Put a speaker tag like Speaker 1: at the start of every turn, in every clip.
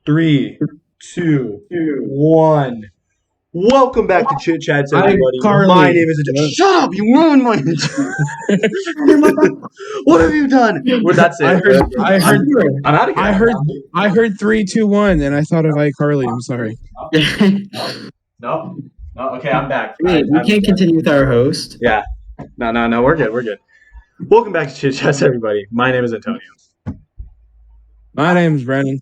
Speaker 1: Three, two, one. Welcome back to Chit Chats, everybody. My name is. Shut up! You ruined my. What have you done? Well, that's it. I'm out of here.
Speaker 2: I heard 3, 2, 1, and I thought of iCarly. I'm sorry.
Speaker 1: No. Okay, I'm back.
Speaker 3: We can't continue with our host.
Speaker 1: Yeah. No. We're good. Welcome back to Chit Chats, everybody. My name is Antonio.
Speaker 2: My name's Brennen.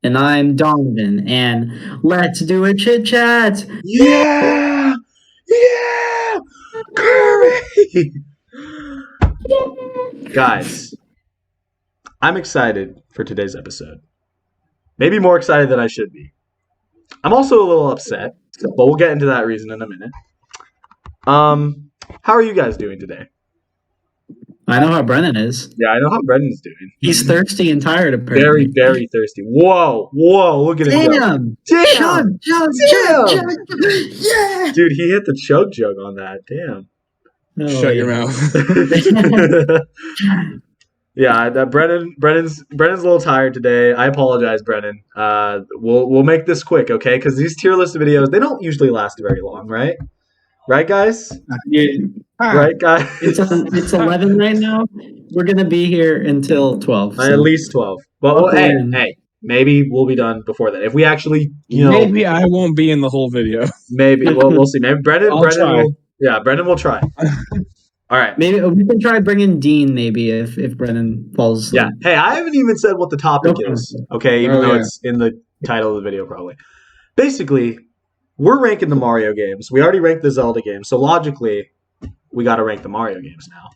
Speaker 3: And I'm Donavan, and let's do a chit chat.
Speaker 1: Yeah, Curry. Guys, I'm excited for today's episode. Maybe more excited than I should be. I'm also a little upset, but we'll get into that reason in a minute. How are you guys doing today?
Speaker 3: I know how Brennen is.
Speaker 1: Yeah, I know how Brennan's doing.
Speaker 3: He's thirsty and tired, apparently.
Speaker 1: Very thirsty. Whoa, look at him. Damn! Chug! Yeah! Dude, he hit the chug jug on that. Damn.
Speaker 2: Shut your mouth.
Speaker 1: Yeah, Brennan's a little tired today. I apologize, Brennen. We'll make this quick, okay? Because these tier list videos, they don't usually last very long, right? Right, guys?
Speaker 3: Yeah.
Speaker 1: Right, guys?
Speaker 3: It's 11 right now. We're going to be here until 12.
Speaker 1: So. At least 12. Well, hey, maybe we'll be done before that. If we actually,
Speaker 2: Maybe I won't be in the whole video.
Speaker 1: Maybe. We'll see. Maybe Brennen will try. All right.
Speaker 3: Maybe we can try bringing Dean, maybe, if Brennen falls asleep.
Speaker 1: Yeah. Hey, I haven't even said what the topic is, okay? Even though it's in the title of the video, probably. Basically, we're ranking the Mario games. We already ranked the Zelda games, so logically, we got to rank the Mario games now.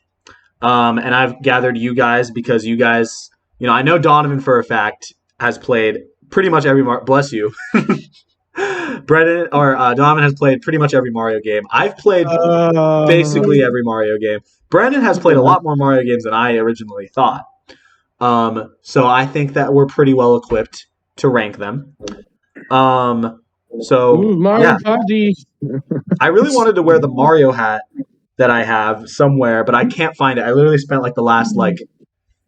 Speaker 1: And I've gathered you guys because you guys, I know Donovan for a fact has played pretty much every bless you. Donovan has played pretty much every Mario game. I've played basically every Mario game. Brennen has played a lot more Mario games than I originally thought. So I think that we're pretty well equipped to rank them.
Speaker 2: Mario Party.
Speaker 1: I really wanted to wear the Mario hat that I have somewhere, but I can't find it. I literally spent the last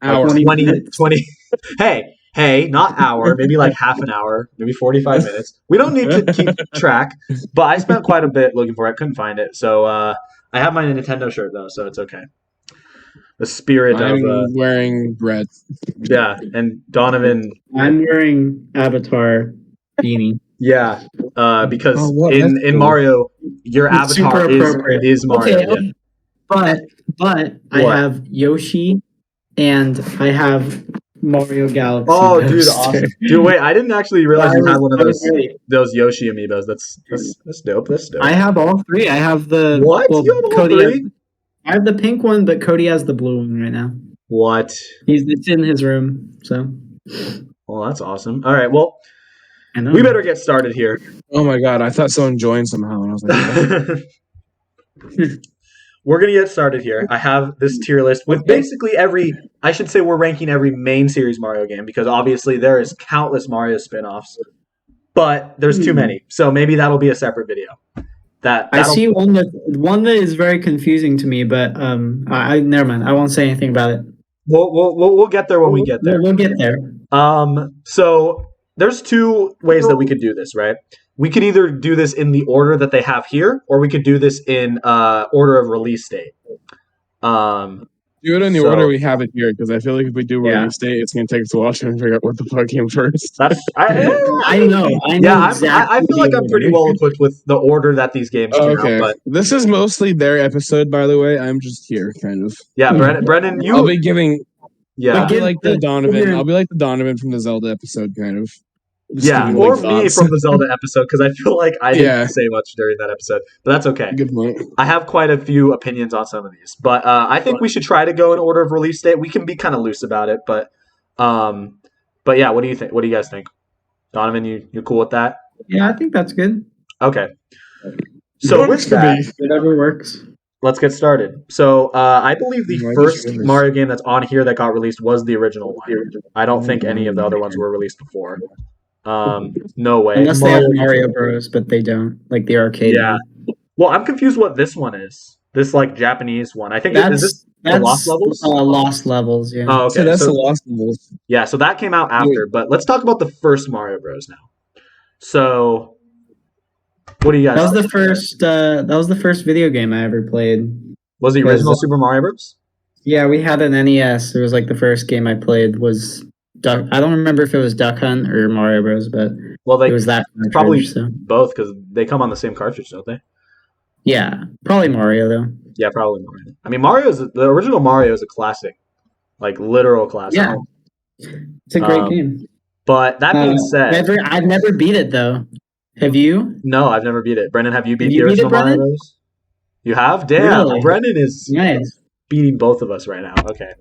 Speaker 2: hour.
Speaker 1: 20 Hey, not hour, maybe half an hour, maybe 45 minutes. We don't need to keep track, but I spent quite a bit looking for it. Couldn't find it. So I have my Nintendo shirt, though, so it's okay. The spirit
Speaker 2: I'm wearing red.
Speaker 1: Yeah, and Donovan...
Speaker 3: I'm wearing Avatar beanie.
Speaker 1: Yeah, because in Mario, your avatar is Mario. Okay, yeah.
Speaker 3: But I have Yoshi, and I have Mario Galaxy.
Speaker 1: Oh, dude, awesome! Dude, wait, I didn't actually realize you had one of those Yoshi amiibos. That's dope. That's dope.
Speaker 3: I have all three. I have the
Speaker 1: what? You have all
Speaker 3: Cody
Speaker 1: three?
Speaker 3: I have the pink one, but Cody has the blue one right now.
Speaker 1: What?
Speaker 3: It's in his room. So.
Speaker 1: Well, that's awesome. All right, well. We better get started here.
Speaker 2: Oh my god, I thought someone joined somehow, and I was like,
Speaker 1: We're going to get started here. I have this tier list with basically we're ranking every main series Mario game, because obviously there is countless Mario spin-offs, but there's too many. So maybe that'll be a separate video.
Speaker 3: I see one that is very confusing to me, but I never mind. I won't say anything about it.
Speaker 1: We'll get there when we get there.
Speaker 3: We'll get there.
Speaker 1: So there's two ways that we could do this, right? We could either do this in the order that they have here, or we could do this in order of release date.
Speaker 2: Do it in the order we have it here, because I feel like if we do release date, it's going to take us a while to figure out what the fuck came first.
Speaker 3: I know.
Speaker 1: Yeah,
Speaker 3: exactly.
Speaker 1: I feel like I'm pretty well equipped with the order that these games came out. But
Speaker 2: this is mostly their episode, by the way. I'm just here, kind of.
Speaker 1: Yeah, Brennen,
Speaker 2: I'll be giving...
Speaker 1: Yeah,
Speaker 2: I'll be like the Donovan from the Zelda episode, kind of.
Speaker 1: Or me from the Zelda episode, because I feel like I didn't say much during that episode, but that's okay.
Speaker 2: Good point.
Speaker 1: I have quite a few opinions on some of these, but I think we should try to go in order of release date. We can be kind of loose about it, but yeah, what do you think? What do you guys think? Donovan, you cool with that?
Speaker 3: Yeah, I think that's good.
Speaker 1: Okay. So with that,
Speaker 3: whatever works.
Speaker 1: Let's get started. So I believe the first Mario game that's on here that got released was the original one. I don't think any of the other ones were released before. No way.
Speaker 3: Unless they have Mario Bros, but they don't. Like the arcade.
Speaker 1: Yeah. Well, I'm confused what this one is. This like Japanese one. I think is this
Speaker 3: that's
Speaker 1: the Lost Levels?
Speaker 3: Lost Levels, yeah.
Speaker 1: Oh, okay.
Speaker 2: So that's the Lost Levels.
Speaker 1: Yeah, so that came out after. But let's talk about the first Mario Bros. Now. So, what do you guys?
Speaker 3: That was the first. That was the first video game I ever played.
Speaker 1: Was the original Super Mario Bros?
Speaker 3: Yeah, we had an NES. It was like the first game I played was Duck. I don't remember if it was Duck Hunt or Mario Bros, but it was that cartridge,
Speaker 1: probably both because they come on the same cartridge, don't they?
Speaker 3: Yeah, probably Mario though.
Speaker 1: Yeah, probably Mario. I mean, the original Mario is a classic, like literal classic.
Speaker 3: Yeah, it's a great game.
Speaker 1: But that being said,
Speaker 3: I've never beat it though. Have you?
Speaker 1: No, I've never beat it. Brennan, have you beat the original Mario Bros? You have? Damn, really? Brennan is beating both of us right now. Okay.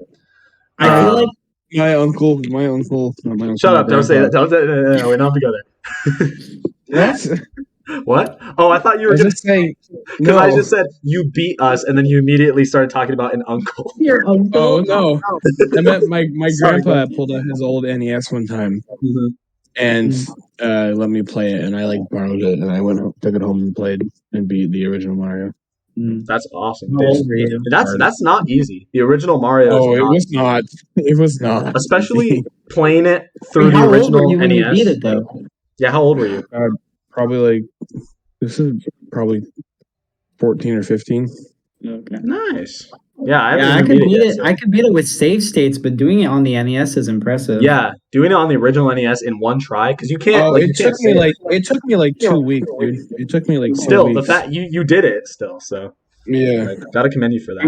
Speaker 3: I feel like
Speaker 2: my uncle.
Speaker 1: Shut up! Don't say that. No, we don't have to go there. What? Oh, I thought you were going to say because I just said you beat us, and then you immediately started talking about an uncle.
Speaker 3: Your uncle?
Speaker 2: Oh no! I meant my grandpa pulled out his old NES one time, and let me play it, and I like borrowed it, and I took it home and played and beat the original Mario.
Speaker 1: That's awesome. That's not easy. The original Mario.
Speaker 2: Oh, it was not. It was not.
Speaker 1: Especially playing it through the original NES.
Speaker 3: You beat it though.
Speaker 1: Yeah, how old were you?
Speaker 2: Probably this is probably 14 or 15.
Speaker 1: Okay. Nice. Yeah,
Speaker 3: I could beat it. I could beat it with save states, but doing it on the NES is impressive.
Speaker 1: Yeah, doing it on the original NES in one try because you can't.
Speaker 2: It took me like 2 weeks, dude. It took me like 2
Speaker 1: still
Speaker 2: weeks.
Speaker 1: The fact you did it still, so
Speaker 2: yeah,
Speaker 1: gotta commend you for that.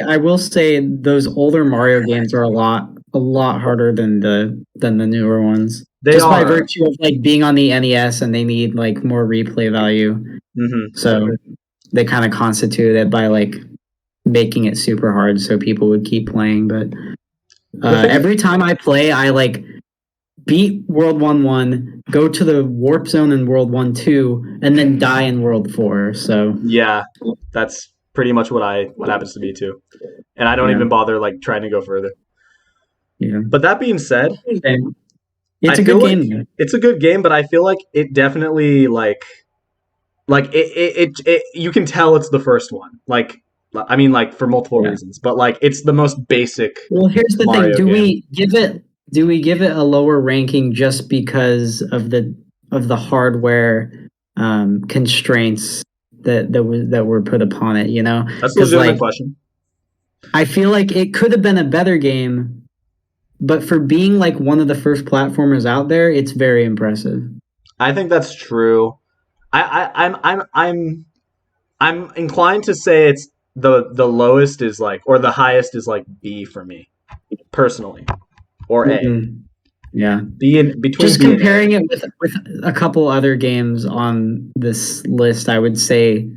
Speaker 3: I will say those older Mario games are a lot harder than the newer ones. By virtue of like being on the NES and they need like more replay value.
Speaker 1: Mm-hmm.
Speaker 3: So they kind of constituted it by like making it super hard so people would keep playing. But every time I play, I like beat World 1-1, go to the warp zone in World 1-2, and then die in World 4. So
Speaker 1: yeah, that's pretty much what happens to me too. And I don't even bother like trying to go further.
Speaker 3: Yeah.
Speaker 1: But that being said,
Speaker 3: it's a good game.
Speaker 1: It's a good game, but I feel like it definitely like it you can tell it's the first one. Like I mean, like for multiple reasons, but like it's the most basic.
Speaker 3: Well, here's the
Speaker 1: Mario
Speaker 3: thing:
Speaker 1: game.
Speaker 3: do we give it a lower ranking just because of the hardware constraints that were put upon it? You know,
Speaker 1: that's a legitimate question.
Speaker 3: I feel like it could have been a better game, but for being like one of the first platformers out there, it's very impressive.
Speaker 1: I think that's true. I'm inclined to say it's the lowest is like, or the highest is like B for me, personally, or A.
Speaker 3: Mm-hmm. Yeah,
Speaker 1: B in between.
Speaker 3: Just comparing it with a couple other games on this list, I would say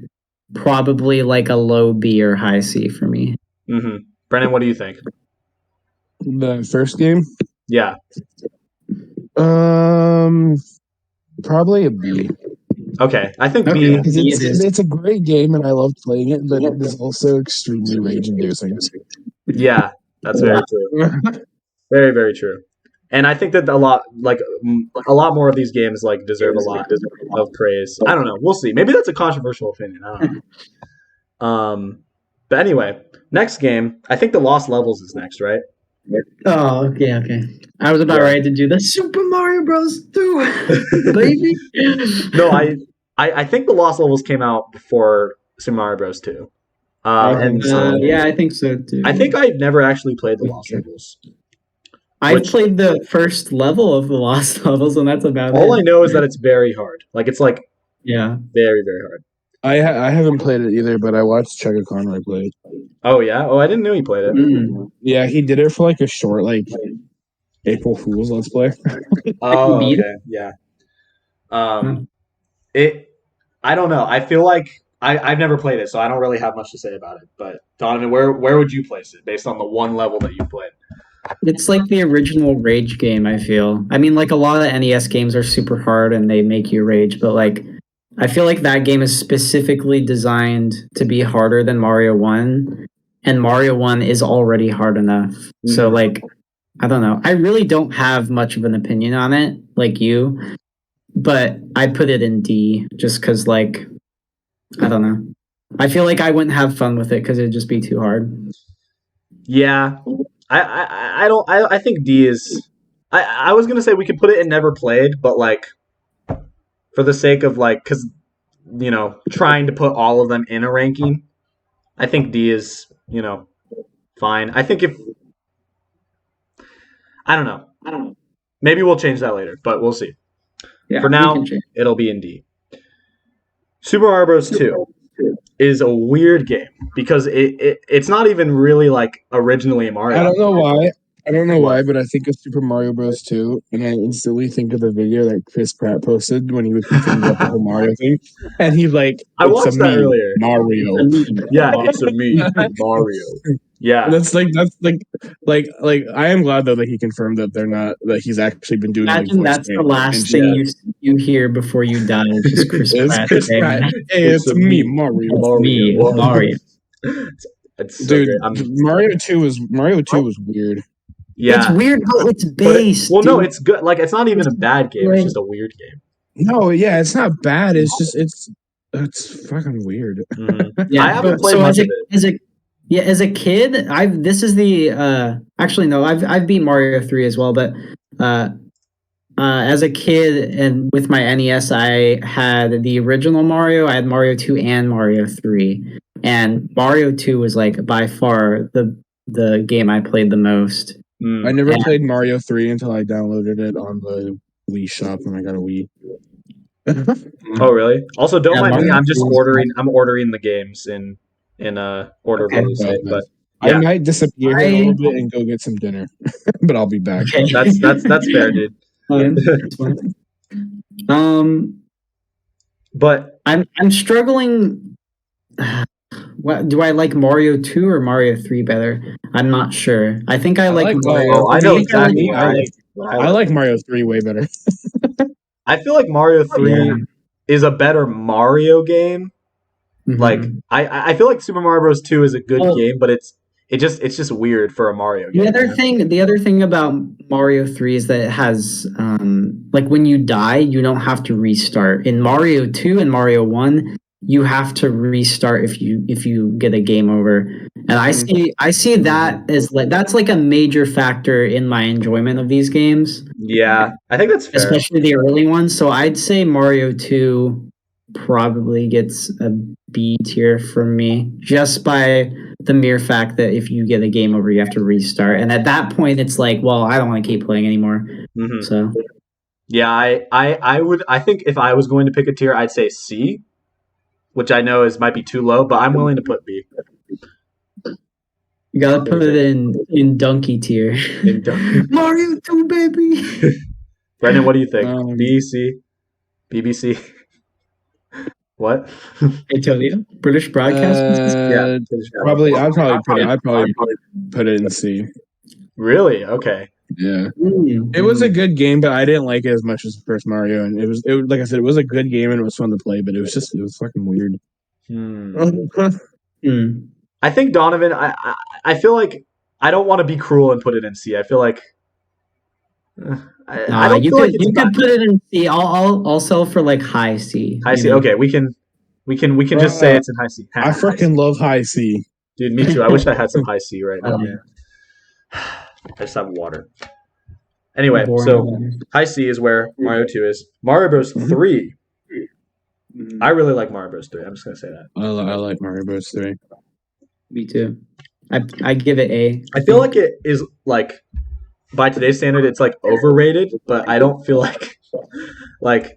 Speaker 3: probably like a low B or high C for me.
Speaker 1: Mm-hmm. Brennan, what do you think?
Speaker 2: The first game?
Speaker 1: Yeah.
Speaker 2: Probably a B.
Speaker 1: Okay, I think B.
Speaker 2: It's a great game and I love playing it, but it is also extremely rage-inducing.
Speaker 1: Yeah, that's very true. Very, very true. And I think that a lot more of these games like deserve a lot of praise. I don't know. We'll see. Maybe that's a controversial opinion. I don't know. But anyway, next game. I think the Lost Levels is next, right?
Speaker 3: Oh, okay. I was about ready to do the Super Mario Bros. 2, baby.
Speaker 1: No, I think the Lost Levels came out before Super Mario Bros. 2.
Speaker 3: Yeah, I think so too.
Speaker 1: I think I've never actually played the Lost Levels.
Speaker 3: I played the first level of the Lost Levels, and that's about
Speaker 1: all I know is that it's very hard. Like it's like
Speaker 3: very, very hard.
Speaker 2: I haven't played it either, but I watched Chugga Conroy play it.
Speaker 1: Oh yeah? Oh, I didn't know he played it.
Speaker 3: Mm.
Speaker 2: Yeah, he did it for like a short April Fool's Let's Play.
Speaker 1: Oh, okay. Yeah. I don't know. I feel like I've never played it, so I don't really have much to say about it. But Donovan, where would you place it based on the one level that you played?
Speaker 3: It's like the original Rage game, I feel. I mean, like a lot of the NES games are super hard and they make you rage, but like I feel like that game is specifically designed to be harder than Mario 1, and Mario 1 is already hard enough. Mm-hmm. So like I don't know. I really don't have much of an opinion on it like you, but I put it in D just cuz like I don't know. I feel like I wouldn't have fun with it because it'd just be too hard.
Speaker 1: Yeah, I think D is. I was gonna say we could put it in never played, but like for the sake of like, because trying to put all of them in a ranking, I think D is fine. I think if I don't know, maybe we'll change that later, but we'll see.
Speaker 3: Yeah,
Speaker 1: for now, it'll be in D. Super Mario Bros. 2 is a weird game because it's not even really like originally a Mario.
Speaker 2: I don't know why, but I think of Super Mario Bros. 2, and I instantly think of the video that Chris Pratt posted when he was confirmed about the whole Mario thing, and he's like,
Speaker 1: I watched that earlier.
Speaker 2: Mario.
Speaker 1: Yeah, it's a me, Mario. Yeah,
Speaker 2: that's like I am glad though that he confirmed that he's actually been doing.
Speaker 3: Imagine that's the last thing you hear before you die. It's just Chris Pratt.
Speaker 2: Hey, it's me, Mario.
Speaker 3: Mario.
Speaker 1: It's so
Speaker 2: dude,
Speaker 1: great.
Speaker 2: Mario 2 was weird.
Speaker 1: Yeah,
Speaker 3: it's weird how it's based.
Speaker 1: No, it's good. Like it's not even a bad game. It's just a weird game.
Speaker 2: No, yeah, it's not bad. It's just it's fucking weird.
Speaker 1: Mm-hmm. Yeah, I haven't played much of it.
Speaker 3: As a kid, this is the actually no, I've beat Mario 3 as well, but as a kid and with my NES, I had the original Mario. I had Mario 2 and Mario 3, and Mario 2 was like by far the game I played the most.
Speaker 2: I never played Mario 3 until I downloaded it on the Wii shop when I got a Wii.
Speaker 1: Oh really? Also, don't mind me. I'm just ordering. I'm ordering the games in order of release date. But
Speaker 2: I might disappear a little bit and go get some dinner, but I'll be back.
Speaker 3: Okay.
Speaker 1: That's fair, dude. But
Speaker 3: I'm struggling. What do I like, Mario 2 or Mario 3 better? I'm not sure. I think I like Mario.
Speaker 1: Oh, I know exactly.
Speaker 2: I like Mario 3 way better.
Speaker 1: I feel like Mario 3 is a better Mario game. Mm-hmm. Like I feel like Super Mario Bros. 2 is a good game, but it's just weird for a Mario game.
Speaker 3: The other thing about Mario 3 is that it has like when you die, you don't have to restart. In Mario 2 and Mario 1, you have to restart if you get a game over. And I see that as like that's like a major factor in my enjoyment of these games.
Speaker 1: Yeah, I think that's fair.
Speaker 3: Especially the early ones. So I'd say Mario 2 probably gets a B tier from me just by the mere fact that if you get a game over, you have to restart. And at that point, it's like, well, I don't want to keep playing anymore. Mm-hmm. So,
Speaker 1: yeah, I think if I was going to pick a tier, I'd say C, which I know might be too low, but I'm willing to put B.
Speaker 3: You gotta put it in donkey tier. Mario 2, baby.
Speaker 1: Brennan, what do you think? B, C, BBC? What?
Speaker 3: Antonio? British Broadcast?
Speaker 2: Yeah, I'd probably put it in C.
Speaker 1: Really? Okay.
Speaker 2: Yeah. It was a good game, but I didn't like it as much as the first Mario. And it was like I said, it was a good game and it was fun to play, but it was fucking weird.
Speaker 1: I think Donovan, I feel like I don't want to be cruel and put it in C. I feel like
Speaker 3: you could put it in C. I'll sell for like high C.
Speaker 1: High C. Okay, we can just say it's in high C.
Speaker 2: I freaking love high C.
Speaker 1: Dude, me too. I wish I had some high C right now. I just have water. Anyway, so high C is where Mario 2 is. Mario Bros. 3. I really like Mario Bros. 3. I'm just gonna say that.
Speaker 2: I like Mario Bros. 3.
Speaker 3: Me too. I give it A.
Speaker 1: I feel like it is like by today's standard, it's like overrated, but I don't feel like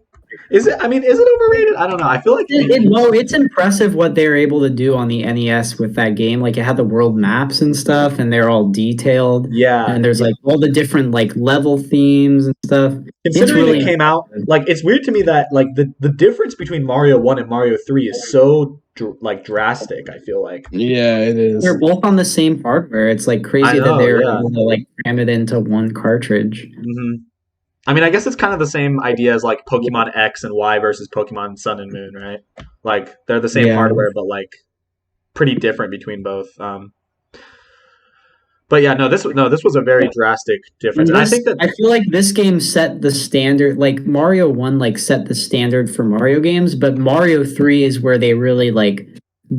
Speaker 1: is it? I mean, is it overrated? I don't know. I feel like
Speaker 3: it's impressive what they're able to do on the NES with that game. Like it had the world maps and stuff, and they're all detailed.
Speaker 1: Yeah,
Speaker 3: and there's like all the different like level themes and stuff.
Speaker 1: Considering it came out, like it's weird to me that like the difference between Mario 1 and Mario 3 is so drastic. I feel like
Speaker 2: it is.
Speaker 3: They're both on the same hardware. It's like crazy that they're able to like cram it into one cartridge.
Speaker 1: Mm-hmm. I mean, I guess it's kind of the same idea as like Pokemon X and Y versus Pokemon Sun and Moon, right? Like they're the same hardware, but like pretty different between both. But yeah, this was a very drastic difference. And I think that
Speaker 3: I feel like this game set the standard. Like Mario 1, like set the standard for Mario games, but Mario 3 is where they really like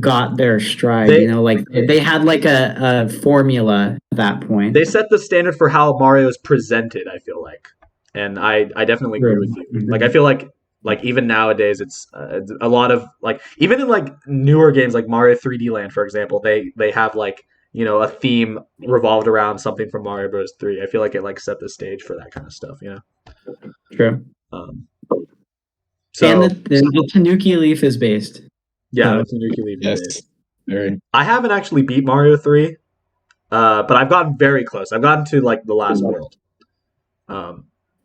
Speaker 3: got their stride. Like they had like a formula at that point.
Speaker 1: They set the standard for how Mario is presented, I feel like, and I definitely agree with you. Like I feel like even nowadays it's a lot of like even in like newer games like Mario 3D Land, for example, they have like a theme revolved around something from Mario Bros 3. I feel like it like set the stage for that kind of stuff.
Speaker 3: True.
Speaker 1: So
Speaker 3: and the Tanuki Leaf is based.
Speaker 1: Yeah, the Tanuki Leaf is
Speaker 2: based. Very.
Speaker 1: I haven't actually beat Mario 3, but I've gotten very close. I've gotten to like the last world.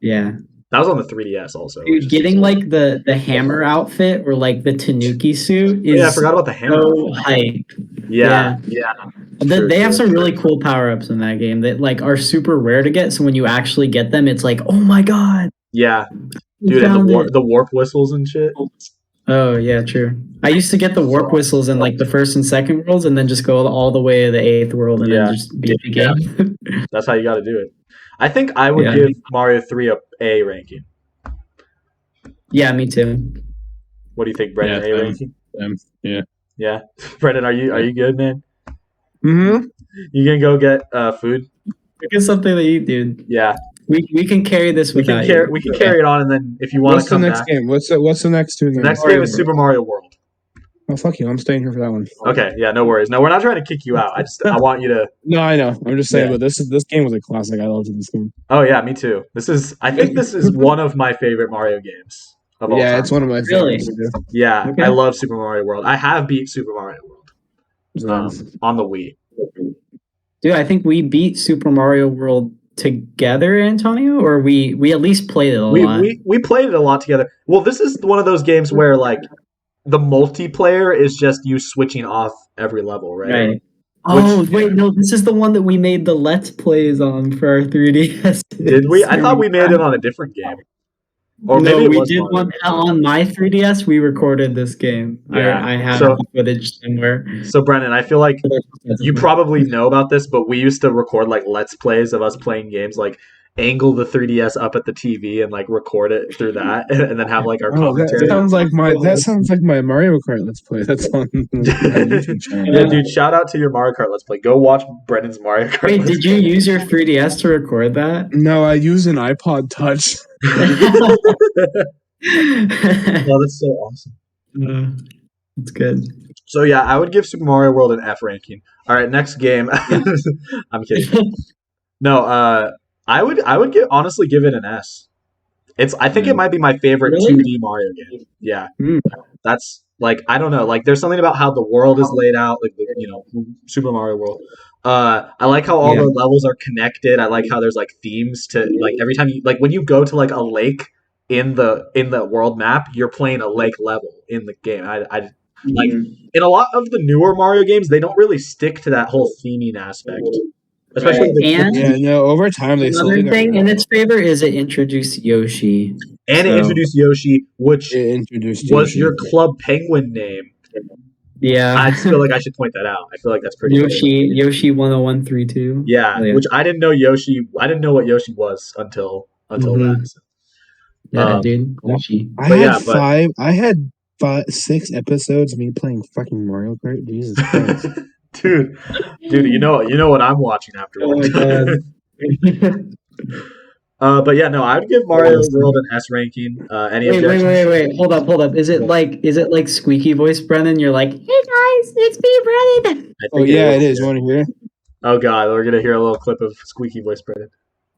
Speaker 3: Yeah.
Speaker 1: That was on the 3DS also.
Speaker 3: Dude, getting like the hammer outfit or like the Tanuki suit is
Speaker 1: I forgot about the hammer.
Speaker 3: So hype.
Speaker 1: Yeah.
Speaker 3: They have some really cool power-ups in that game that like are super rare to get. So when you actually get them, it's like, oh my god.
Speaker 1: Yeah, dude, and the warp whistles and shit.
Speaker 3: Oh yeah, true. I used to get the warp whistles in like the first and second worlds, and then just go all the way to the 8th world, and then just beat the game.
Speaker 1: That's how you got to do it. I think I would give Mario 3 a ranking.
Speaker 3: Yeah, me too.
Speaker 1: What do you think, Brennen? A ranking? Yeah. Brennen, are you good, man?
Speaker 2: Mm-hmm.
Speaker 1: You gonna go get food?
Speaker 3: Get something to eat, dude.
Speaker 1: Yeah.
Speaker 3: We can carry this without you.
Speaker 1: We can carry it on, and then if you want to come back.
Speaker 2: What's the next game? What's the next two?
Speaker 1: The next game is Super Mario World.
Speaker 2: Oh, fuck you. I'm staying here for that one.
Speaker 1: Okay, yeah, no worries. No, we're not trying to kick you out. I want you to...
Speaker 2: No, I know. I'm just saying, but this game was a classic. I loved this game.
Speaker 1: Oh, yeah, me too. I think this is one of my favorite Mario games of all time.
Speaker 2: Yeah, it's one of my favorites.
Speaker 3: Really?
Speaker 1: Yeah, okay. I love Super Mario World. I have beat Super Mario World on the Wii.
Speaker 3: Dude, I think we beat Super Mario World together, Antonio, or we at least played it a lot.
Speaker 1: We played it a lot together. Well, this is one of those games where like the multiplayer is just you switching off every level, right?
Speaker 3: Wait, no, this is the one that we made the Let's Plays on for our 3DS.
Speaker 1: Did we? I thought we made it on a different game. Or maybe
Speaker 3: we did one on my 3DS. We recorded this game. Yeah, I have footage somewhere.
Speaker 1: So, Brennen, I feel like you probably know about this, but we used to record like Let's Plays of us playing games, like angle the 3DS up at the TV and like record it through that, and then have like our commentary.
Speaker 2: That sounds like my Mario Kart Let's Play. That's on my YouTube channel.
Speaker 1: Yeah, dude, shout out to your Mario Kart Let's Play. Go watch Brennan's Mario Kart.
Speaker 3: Wait, did you use your 3DS to record that?
Speaker 2: No, I used an iPod Touch.
Speaker 1: Oh, that's so awesome.
Speaker 3: That's good.
Speaker 1: So yeah, I would give Super Mario World an F ranking. All right, next game. I'm kidding. No, I would honestly give it an S. I think it might be my favorite 2D Mario game. Yeah. That's like, I don't know, like there's something about how the world is laid out, like Super Mario World. I like how all the levels are connected. I like how there's like themes to like every time you like when you go to like a lake in the world map, you're playing a lake level in the game. I like in a lot of the newer Mario games, they don't really stick to that whole theming aspect. Especially
Speaker 2: over time they
Speaker 3: another thing in its favor is it introduced Yoshi.
Speaker 1: And it introduced Yoshi, which was your Club Penguin name.
Speaker 3: Yeah.
Speaker 1: I feel like I should point that out. I feel like that's pretty
Speaker 3: Yoshi 10132.
Speaker 1: Yeah, which I didn't know I didn't know what Yoshi was until that. So.
Speaker 3: Yeah, dude. Yoshi.
Speaker 2: I had 6 episodes of me playing fucking Mario Kart. Jesus Christ.
Speaker 1: Dude, you know what I'm watching afterwards.
Speaker 3: Oh my god.
Speaker 1: But yeah, no, I would give Mario World an S ranking. Any objections?
Speaker 3: Wait. Hold up. Is it like squeaky voice, Brennen? You're like, hey guys, it's me, Brennen.
Speaker 2: It is. You want to hear it?
Speaker 1: Oh god, we're gonna hear a little clip of squeaky voice, Brennen.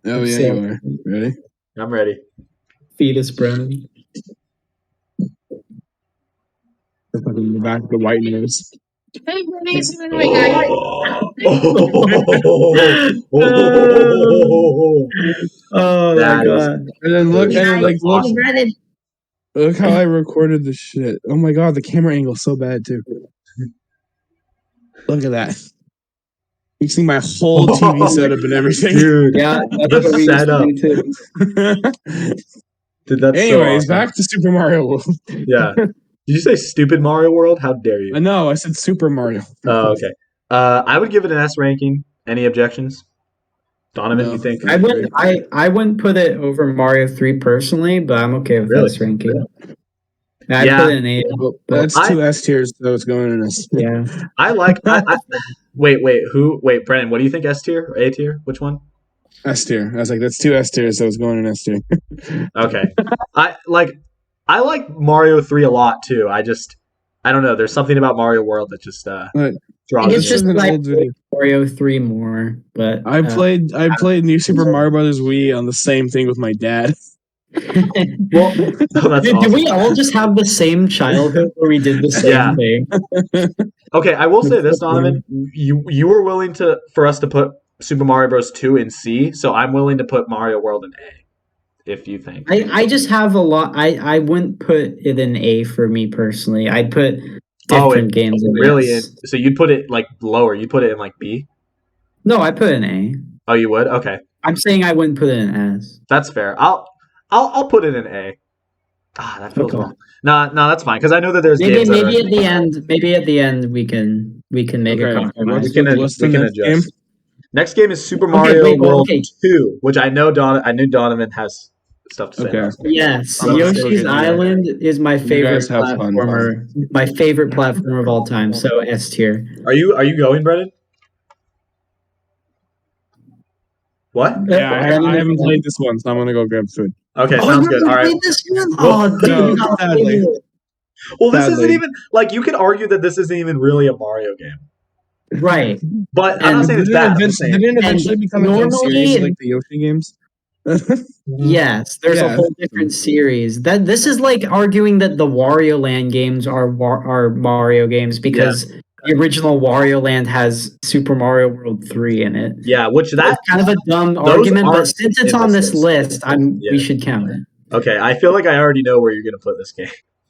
Speaker 2: Oh yeah, you are. Ready?
Speaker 1: I'm ready.
Speaker 3: Fetus Brennen.
Speaker 2: The back, the white nose.
Speaker 4: Hey, Bernice, what are you doing, guys?
Speaker 3: Oh my god!
Speaker 2: And then look how I recorded the shit. Oh my god, the camera angle's so bad too. Look at that. You see my whole TV setup and everything.
Speaker 1: Dude,
Speaker 3: yeah,
Speaker 1: that's the setup. Dude, that's
Speaker 2: anyways, back to Super Mario World.
Speaker 1: Yeah. Did you say stupid Mario World? How dare you?
Speaker 2: No, I said Super Mario.
Speaker 1: Oh, okay. I would give it an S ranking. Any objections? Donovan, you think?
Speaker 3: I wouldn't put it over Mario 3 personally, but I'm okay with S ranking. I
Speaker 1: Yeah.
Speaker 3: put it in A.
Speaker 2: Well, that's two S tiers, so it's going in S.
Speaker 3: Yeah.
Speaker 1: Wait, Brennan, what do you think? S tier or A tier? Which one?
Speaker 2: S tier. I was like, that's two S tiers, so it's going in S tier.
Speaker 1: Okay. I like Mario 3 a lot too. I don't know. There's something about Mario World that just draws
Speaker 3: It's
Speaker 1: me.
Speaker 3: just
Speaker 2: an
Speaker 3: like
Speaker 2: old video.
Speaker 3: Mario 3 more, but
Speaker 2: I played New Super Mario Brothers Wii on the same thing with my dad.
Speaker 1: Well, that's
Speaker 3: Dude,
Speaker 1: awesome.
Speaker 3: do we all just have the same childhood where we did the same thing?
Speaker 1: Okay, I will say this, Donovan. You were willing for us to put Super Mario Bros. 2 in C, so I'm willing to put Mario World in A. If you think.
Speaker 3: I just have a lot. I wouldn't put it in A for me personally. I'd put different games in
Speaker 1: really
Speaker 3: S.
Speaker 1: So you'd put it like lower. You'd put it in like B?
Speaker 3: No, I put it in A.
Speaker 1: Oh, you would? Okay.
Speaker 3: I'm saying I wouldn't put it in S.
Speaker 1: That's fair. I'll put it in A. That feels wrong. No, that's fine because I know that there's games
Speaker 3: maybe at the end we can make a compromise.
Speaker 1: We can adjust. Game? Next game is Super Mario World 2, which I knew Donovan has stuff to say about.
Speaker 3: Yes, Yoshi's Island is my favorite platformer. My favorite platformer of all time. So S tier.
Speaker 1: Are you going, Brennen? What?
Speaker 2: Yeah, I haven't played this one, so I'm gonna go grab food.
Speaker 1: Okay, sounds good. All right.
Speaker 2: Sadly.
Speaker 1: Well, this isn't even like you could argue that this isn't even really a Mario game.
Speaker 3: Right.
Speaker 1: But I'm not saying it's bad.
Speaker 2: They didn't eventually become a series like the Yoshi games.
Speaker 3: Yes, there's a whole different series. This is like arguing that the Wario Land games are Mario games because the original Wario Land has Super Mario World 3 in it.
Speaker 1: Yeah, which that's
Speaker 3: kind of a dumb argument, but since it's on this list, we should count it.
Speaker 1: Okay, I feel like I already know where you're gonna put this game.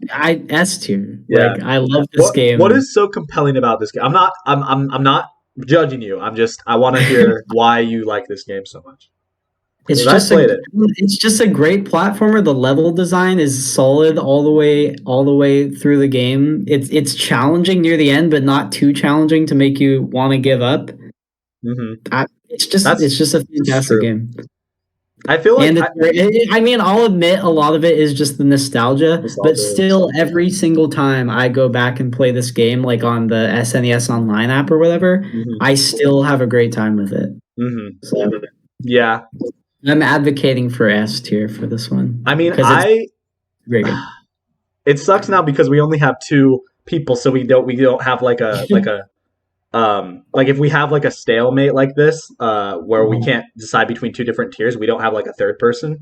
Speaker 3: S tier.
Speaker 1: Yeah,
Speaker 3: like, I love this game.
Speaker 1: What is so compelling about this game? I'm not judging you. I want to hear why you like this game so much.
Speaker 3: It's just a great platformer. The level design is solid all the way through the game. It's challenging near the end, but not too challenging to make you want to give up.
Speaker 1: Mm-hmm.
Speaker 3: It's just a fantastic game.
Speaker 1: I feel like,
Speaker 3: I'll admit a lot of it is just the nostalgia, but still, every single time I go back and play this game, like on the SNES Online app or whatever, I still have a great time with it.
Speaker 1: Mm-hmm.
Speaker 3: So,
Speaker 1: yeah,
Speaker 3: I'm advocating for S tier for this one.
Speaker 1: I mean,
Speaker 3: very good.
Speaker 1: It sucks now because we only have two people, so we don't have like a like if we have like a stalemate like this, where we can't decide between two different tiers, we don't have like a third person.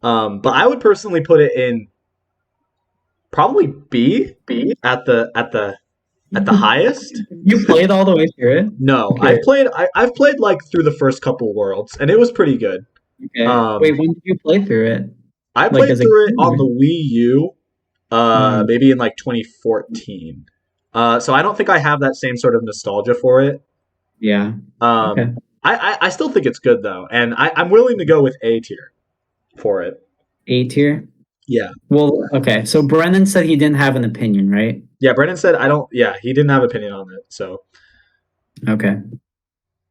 Speaker 1: But I would personally put it in probably B at the highest.
Speaker 3: You played all the way through it?
Speaker 1: No, okay. I've played like through the first couple worlds, and it was pretty good.
Speaker 3: Okay. Wait, when did you play through it?
Speaker 1: I played through it on the Wii U, maybe in like 2014. So I don't think I have that same sort of nostalgia for it.
Speaker 3: Yeah.
Speaker 1: Okay. I still think it's good though, and I'm willing to go with A tier for it.
Speaker 3: A tier?
Speaker 1: Yeah.
Speaker 3: Well, okay. So Brennen said he didn't have an opinion, right?
Speaker 1: Yeah, Brennen said he didn't have an opinion on it. So. Okay.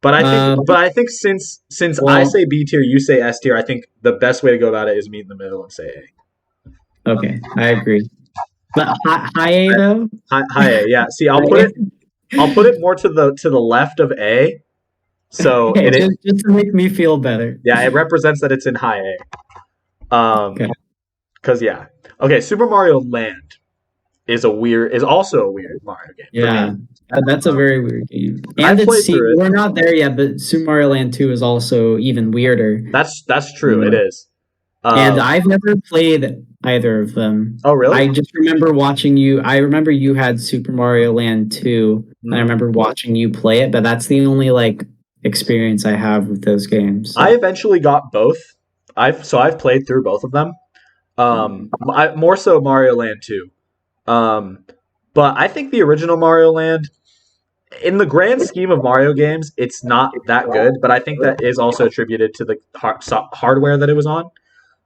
Speaker 1: But I think since I say B tier, you say S tier, I think the best way to go about it is meet in the middle and say A.
Speaker 3: Okay, I agree. But high A though?
Speaker 1: High A, yeah. See, I'll put it more to the left of A. So
Speaker 3: okay, just to make me feel better.
Speaker 1: Yeah, it represents that it's in high A. Because okay, Super Mario Land is also a weird Mario game.
Speaker 3: Yeah, that's a very weird game. And we're not there yet, but Super Mario Land 2 is also even weirder.
Speaker 1: That's true. It is.
Speaker 3: And I've never played either of them.
Speaker 1: Oh, really?
Speaker 3: I just remember watching you. I remember you had Super Mario Land 2, and I remember watching you play it, but that's the only experience I have with those games. So.
Speaker 1: I eventually got both. I've played through both of them. More so Mario Land 2. But I think the original Mario Land, in the grand scheme of Mario games, it's not that good, but I think that is also attributed to the hardware that it was on.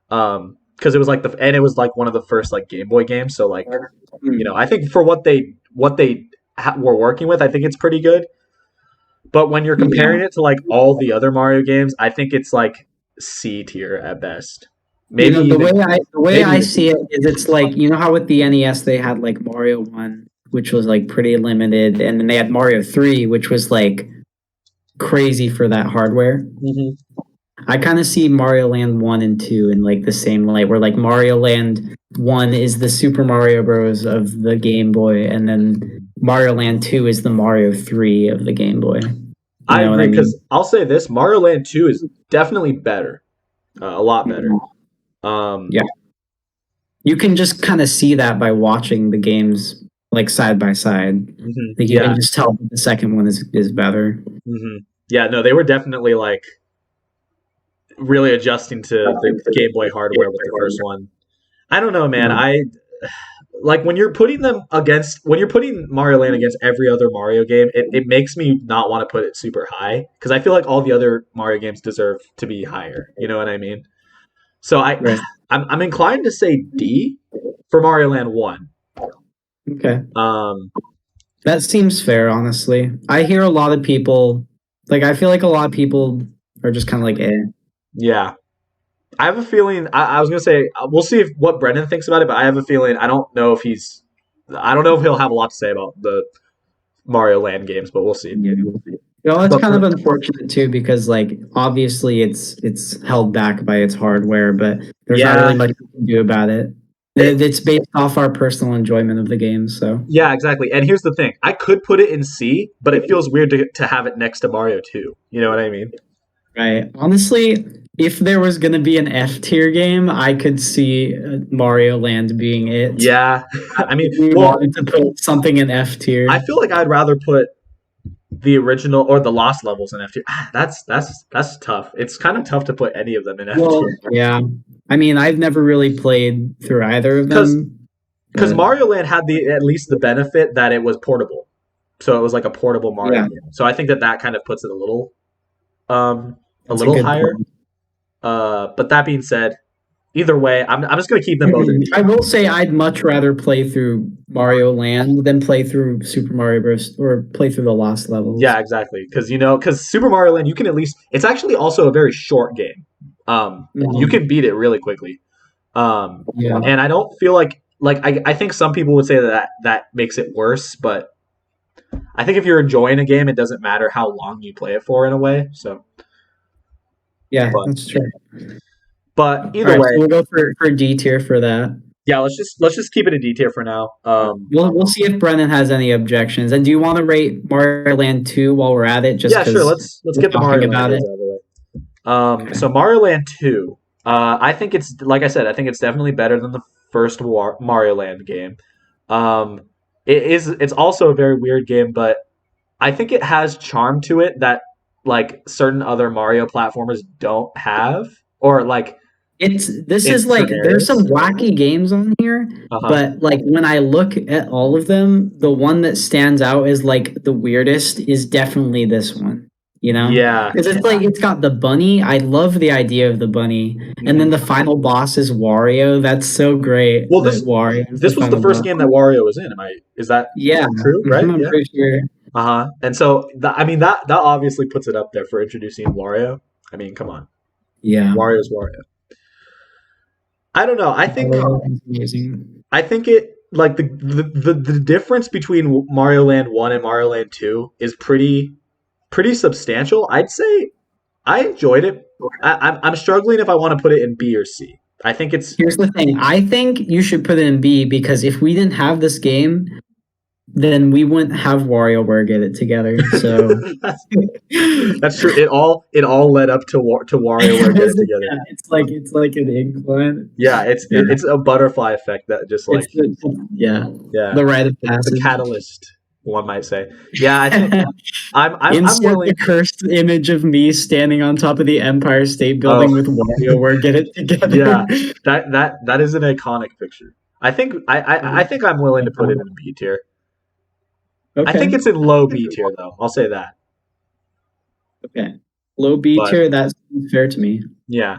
Speaker 1: Because it was it was one of the first Game Boy games, so I think for what they were working with, I think it's pretty good. But when you're comparing it to all the other Mario games, I think it's C tier at best. Maybe
Speaker 3: the way I see it is it's like, you know how with the NES they had like Mario 1, which was like pretty limited, and then they had Mario 3, which was like crazy for that hardware.
Speaker 1: Mm-hmm.
Speaker 3: I kind of see Mario Land 1 and 2 in like the same light, where like Mario Land 1 is the Super Mario Bros. Of the Game Boy, and then Mario Land 2 is the Mario 3 of the Game Boy.
Speaker 1: I agree, because I'll say this, Mario Land 2 is definitely better. A lot better.
Speaker 3: Yeah. You can just kind of see that by watching the games like side by side.
Speaker 1: Mm-hmm.
Speaker 3: Like you can just tell that the second one is better.
Speaker 1: Mm-hmm. Yeah, no, they were definitely like really adjusting to the Game Boy hardware with the first one. I don't know, man. I like when you're putting Mario Land against every other Mario game, it makes me not want to put it super high, because I feel like all the other Mario games deserve to be higher. You know what I mean? So I'm inclined to say D for Mario Land 1.
Speaker 3: Okay. That seems fair, honestly. I hear a lot of people, like, I feel like a lot of people are just kind of like, eh.
Speaker 1: Yeah. I have a feeling, I was going to say, we'll see what Brennen thinks about it, but I have a feeling, I don't know if he'll have a lot to say about the Mario Land games, but we'll see.
Speaker 3: Yeah. Well, it's kind of unfortunate too, because like obviously it's held back by its hardware, but there's not really much we can do about it. It's based off our personal enjoyment of the game, so.
Speaker 1: Yeah, exactly. And here's the thing. I could put it in C, but it feels weird to have it next to Mario 2. You know what I mean?
Speaker 3: Right. Honestly, if there was going to be an F tier game, I could see Mario Land being it.
Speaker 1: Yeah. I mean,
Speaker 3: we wanted to put something in F tier.
Speaker 1: I feel like I'd rather put the original or the Lost Levels in F tier. That's tough. It's kind of tough to put any of them in F tier.
Speaker 3: Yeah. I mean, I've never really played through either of them.
Speaker 1: Because Mario Land had at least the benefit that it was portable. So it was like a portable Mario game. So I think that kind of puts it a little higher. But that being said, either way, I'm just going to keep them both in D.
Speaker 3: I will say I'd much rather play through Mario Land than play through Super Mario Bros. Or play through the Lost Levels.
Speaker 1: Yeah, exactly. Because Super Mario Land, you can at least... It's actually also a very short game. You can beat it really quickly. And I don't feel like I think some people would say that makes it worse, but I think if you're enjoying a game, it doesn't matter how long you play it for in a way. So
Speaker 3: yeah, that's true.
Speaker 1: But either way,
Speaker 3: so we'll go for D tier for that.
Speaker 1: Yeah, let's just keep it a D tier for now.
Speaker 3: We'll see if Brennen has any objections. And do you want to rate Mario Land 2 while we're at it?
Speaker 1: Yeah, sure. Let's get the Mario Land out of the way. So Mario Land 2, I think it's, like I said, I think it's definitely better than the first Mario Land game. It's also a very weird game, but I think it has charm to it that like certain other Mario platformers don't have, or like
Speaker 3: there's some wacky games on here, but like when I look at all of them, the one that stands out as like the weirdest is definitely this one. You know?
Speaker 1: Yeah.
Speaker 3: Because it's like it's got the bunny. I love the idea of the bunny. And then the final boss is Wario. That's so great.
Speaker 1: Well, this was the first game that Wario was in. Is that true? Right?
Speaker 3: I'm pretty sure.
Speaker 1: And so that obviously puts it up there for introducing Wario. I mean, come on.
Speaker 3: Yeah.
Speaker 1: Wario's Wario. I don't know. I think it like the difference between Mario Land 1 and Mario Land 2 is pretty substantial. I'd say I enjoyed it. I'm struggling if I want to put it in B or C. I think it's...
Speaker 3: Here's the thing. I think you should put it in B because if we didn't have this game, then we wouldn't have WarioWare get it together. So
Speaker 1: that's true. It all led up to WarioWare get it together.
Speaker 3: Yeah, it's like an incline.
Speaker 1: Yeah, it's a butterfly effect that just like
Speaker 3: the rite of passage.
Speaker 1: The catalyst, one might say. Yeah, I think I'm
Speaker 3: willing. The cursed image of me standing on top of the Empire State Building with WarioWare get it together.
Speaker 1: Yeah, that is an iconic picture. I think I'm willing to put it in B tier. Okay. I think it's in low B tier, though. I'll say that.
Speaker 3: Okay. Low B tier, that's fair to me.
Speaker 1: Yeah.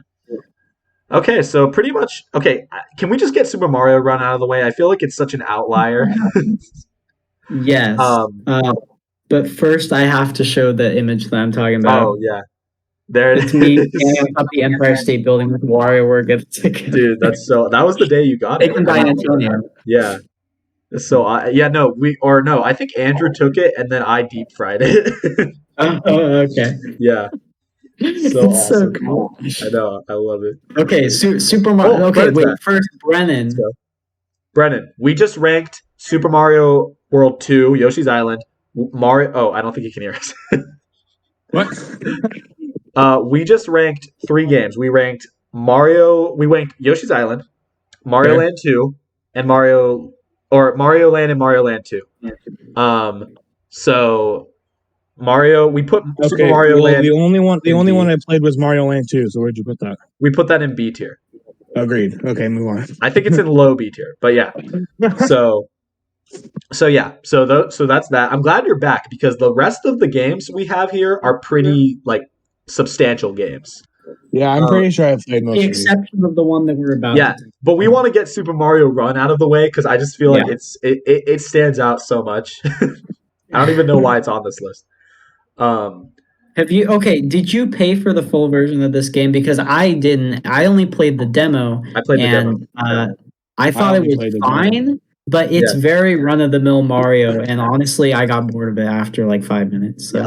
Speaker 1: Okay, so pretty much... Okay, can we just get Super Mario Run out of the way? I feel like it's such an outlier.
Speaker 3: Yes. But first, I have to show the image that I'm talking about.
Speaker 1: Oh, yeah. There it
Speaker 3: It's me
Speaker 1: is.
Speaker 3: standing up the Empire State Building with WarioWare gift tickets.
Speaker 1: Dude, that was the day you got it.
Speaker 3: Taken by Antonio.
Speaker 1: Yeah. So I think Andrew took it and then I deep fried it.
Speaker 3: Oh, okay.
Speaker 1: Yeah. So
Speaker 3: It's
Speaker 1: awesome.
Speaker 3: so cool.
Speaker 1: I know, I love it.
Speaker 3: Okay, Super Mario. Okay, wait. First, Brennen.
Speaker 1: Brennen, we just ranked Super Mario World 2, Yoshi's Island, Mario. Oh, I don't think you can hear us.
Speaker 2: What?
Speaker 1: We just ranked 3 games. We ranked Yoshi's Island, Mario Land 2, and Mario Land and Mario Land 2. So Mario, we put Super Mario Land.
Speaker 2: The only one I played was Mario Land 2. So where'd you put that?
Speaker 1: We put that in B tier.
Speaker 2: Agreed. Okay, move on.
Speaker 1: I think it's in low B tier, but yeah. So that's that. I'm glad you're back because the rest of the games we have here are pretty like substantial games.
Speaker 2: Yeah, I'm pretty sure I've played most of these.
Speaker 3: The exception of the one that we're about.
Speaker 1: Yeah, but we want to get Super Mario Run out of the way because I just feel like it stands out so much. I don't even know why it's on this list.
Speaker 3: Did you pay for the full version of this game? Because I didn't. I only played the demo.
Speaker 1: I played the demo.
Speaker 3: I thought it was fine, but it's very run-of-the-mill Mario, and honestly, I got bored of it after like 5 minutes. So.
Speaker 1: Yeah,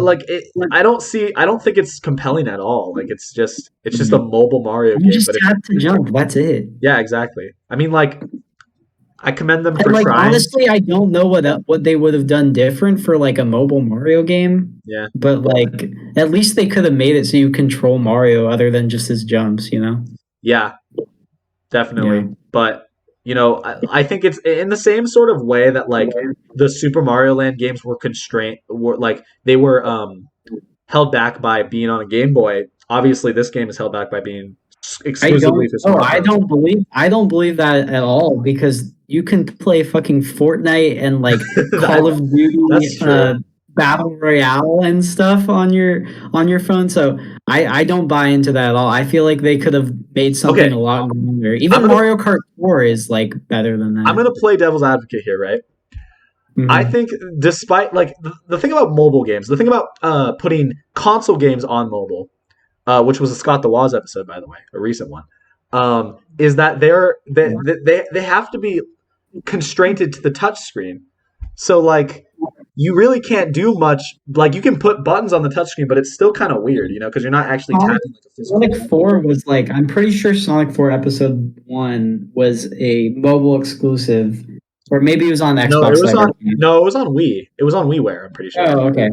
Speaker 1: I don't think it's compelling at all. Like it's just a mobile Mario game.
Speaker 3: You just have to jump. That's it.
Speaker 1: Yeah, exactly. I mean, like, I commend them for trying.
Speaker 3: Honestly, I don't know what they would have done different for like a mobile Mario game.
Speaker 1: Yeah.
Speaker 3: But like, at least they could have made it so you control Mario other than just his jumps, you know?
Speaker 1: Yeah, definitely. Yeah. But you know, I think it's in the same sort of way that like the Super Mario Land games were held back by being on a Game Boy. Obviously, this game is held back by being exclusively for smartphones.
Speaker 3: I don't believe that at all because you can play fucking Fortnite and like Call of Duty Battle Royale and stuff on your phone. So I don't buy into that at all. I feel like they could have made something a lot more. Even Mario Kart 4 is like better than that.
Speaker 1: I'm gonna play devil's advocate here, right? Mm-hmm. I think despite like the thing about mobile games, the thing about putting console games on mobile, which was a Scott the Woz episode, by the way, a recent one, is that they have to be constrained to the touch screen. So like you really can't do much. Like you can put buttons on the touchscreen, but it's still kind of weird, you know, because you're not actually tapping like a physical.
Speaker 3: Sonic 4 was like, I'm pretty sure Sonic 4 Episode 1 was a mobile exclusive, or maybe it was on Xbox.
Speaker 1: No, it was on Wii. It was on WiiWare, I'm pretty sure.
Speaker 3: Oh, okay.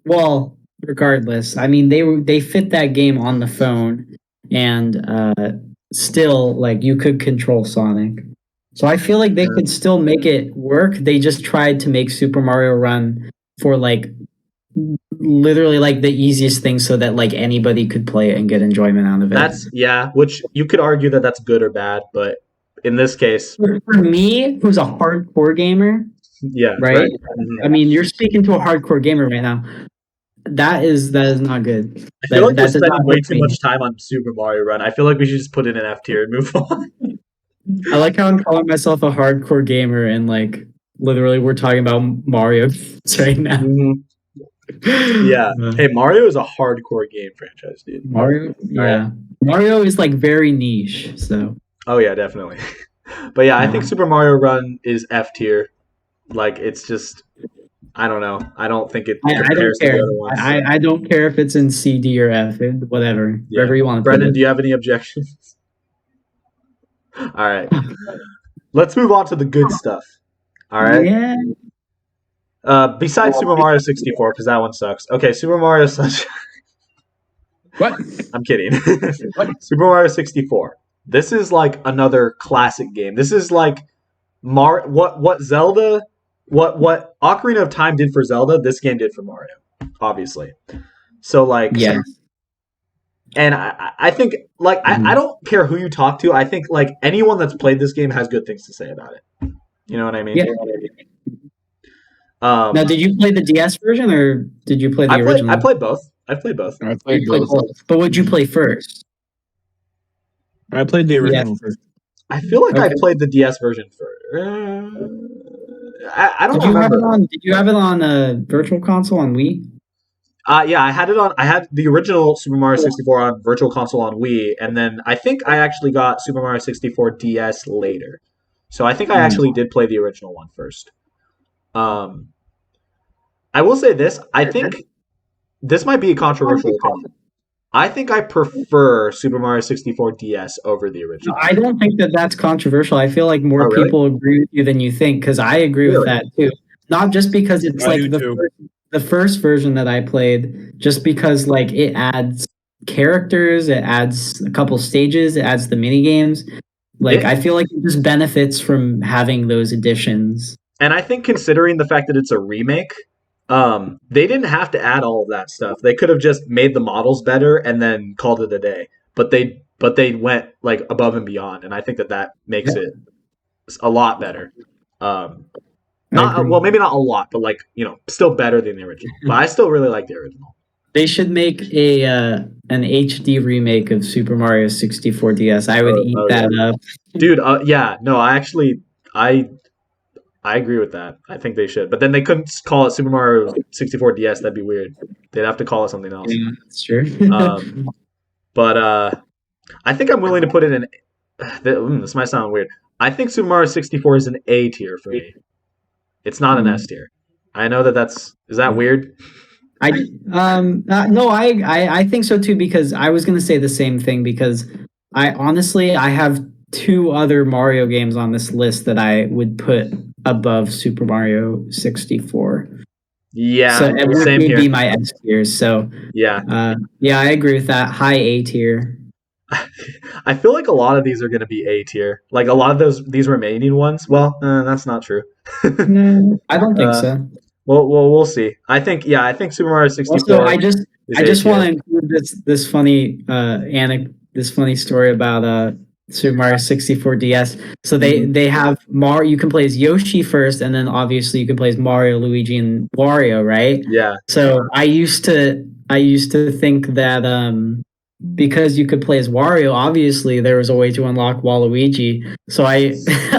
Speaker 3: Well, regardless, I mean they fit that game on the phone, and still like you could control Sonic. So I feel like they could still make it work. They just tried to make Super Mario Run for like literally like the easiest thing so that like anybody could play it and get enjoyment out of it.
Speaker 1: Which you could argue that that's good or bad, but in this case,
Speaker 3: for me, who's a hardcore gamer, right? I mean, you're speaking to a hardcore gamer right now. That is not good.
Speaker 1: I feel like we're spending way too much time on Super Mario Run. I feel like we should just put it in F tier and move on.
Speaker 3: I like how I'm calling myself a hardcore gamer and like literally we're talking about Mario right now.
Speaker 1: Mm-hmm. Yeah. Hey, Mario is a hardcore game franchise, dude.
Speaker 3: Mario, yeah. Mario is like very niche, so.
Speaker 1: Oh yeah, definitely. But yeah, I think Super Mario Run is F tier. Like it's just, I don't know. I don't think it compares to the other ones.
Speaker 3: I don't care if it's in C, D, or F, whatever.
Speaker 1: Yeah.
Speaker 3: Wherever you want to
Speaker 1: Brennan, do you have any objections? All right. Let's move on to the good stuff. All right.
Speaker 3: Yeah.
Speaker 1: Besides Super Mario 64, because that one sucks. Okay, Super Mario Sunshine.
Speaker 2: What?
Speaker 1: I'm kidding. Super Mario 64. This is like another classic game. This is like what Zelda, what Ocarina of Time did for Zelda, this game did for Mario, obviously. So like,
Speaker 3: yeah.
Speaker 1: And I think like I don't care who you talk to. I think like anyone that's played this game has good things to say about it. You know what I mean?
Speaker 3: Yeah. Now, did you play the DS version or did you play the original?
Speaker 1: I played both. I played both.
Speaker 2: I played both.
Speaker 3: But what'd you play first?
Speaker 2: I played the original first.
Speaker 1: I feel like I played the DS version first. I don't remember.
Speaker 3: Did you have it on a Virtual Console on Wii?
Speaker 1: Yeah, I had it on. I had the original Super Mario 64 on Virtual Console on Wii, and then I think I actually got Super Mario 64 DS later. So I think I actually did play the original one first. I will say this. I think this might be a controversial opinion. I think I prefer Super Mario 64 DS over the
Speaker 3: No,
Speaker 1: original.
Speaker 3: I don't think that that's controversial. I feel like more
Speaker 1: really?
Speaker 3: people agree with you than you think, because I agree with
Speaker 1: Really?
Speaker 3: that too. Not just because it's
Speaker 2: I
Speaker 3: like
Speaker 2: do too.
Speaker 3: the first version that I played, just because like it adds characters, it adds a couple stages, it adds the mini games. Like I feel like it just benefits from having those additions.
Speaker 1: And I think considering the fact that it's a remake, they didn't have to add all of that stuff. They could have just made the models better and then called it a day. But they went like above and beyond, and I think that makes it a lot better. Maybe not a lot, but like still better than the original. But I still really like the original.
Speaker 3: They should make an HD remake of Super Mario 64 DS. I would eat that up.
Speaker 1: Dude, I agree with that. I think they should. But then they couldn't call it Super Mario 64 DS. That'd be weird. They'd have to call it something else.
Speaker 3: Yeah, that's true.
Speaker 1: But I think I'm willing to put it in. This might sound weird. I think Super Mario 64 is an A tier for me. It's not an S tier. I know is that weird?
Speaker 3: No, I think so too, because I was gonna say the same thing, because I have two other Mario games on this list that I would put above Super Mario 64.
Speaker 1: Yeah,
Speaker 3: so it would
Speaker 1: same here.
Speaker 3: Be my S tier. So
Speaker 1: yeah,
Speaker 3: I agree with that. High A tier.
Speaker 1: I feel like a lot of these are going to be A tier. Like a lot of these remaining ones. Well, that's not true.
Speaker 3: No, I don't think so.
Speaker 1: Well, we'll see. I think Super Mario 64.
Speaker 3: Also, I just want to include this funny this funny story about Super Mario 64 DS. So they have Mario. You can play as Yoshi first, and then obviously you can play as Mario, Luigi, and Wario, right?
Speaker 1: Yeah.
Speaker 3: So I used to think that because you could play as Wario, obviously there was a way to unlock Waluigi. So I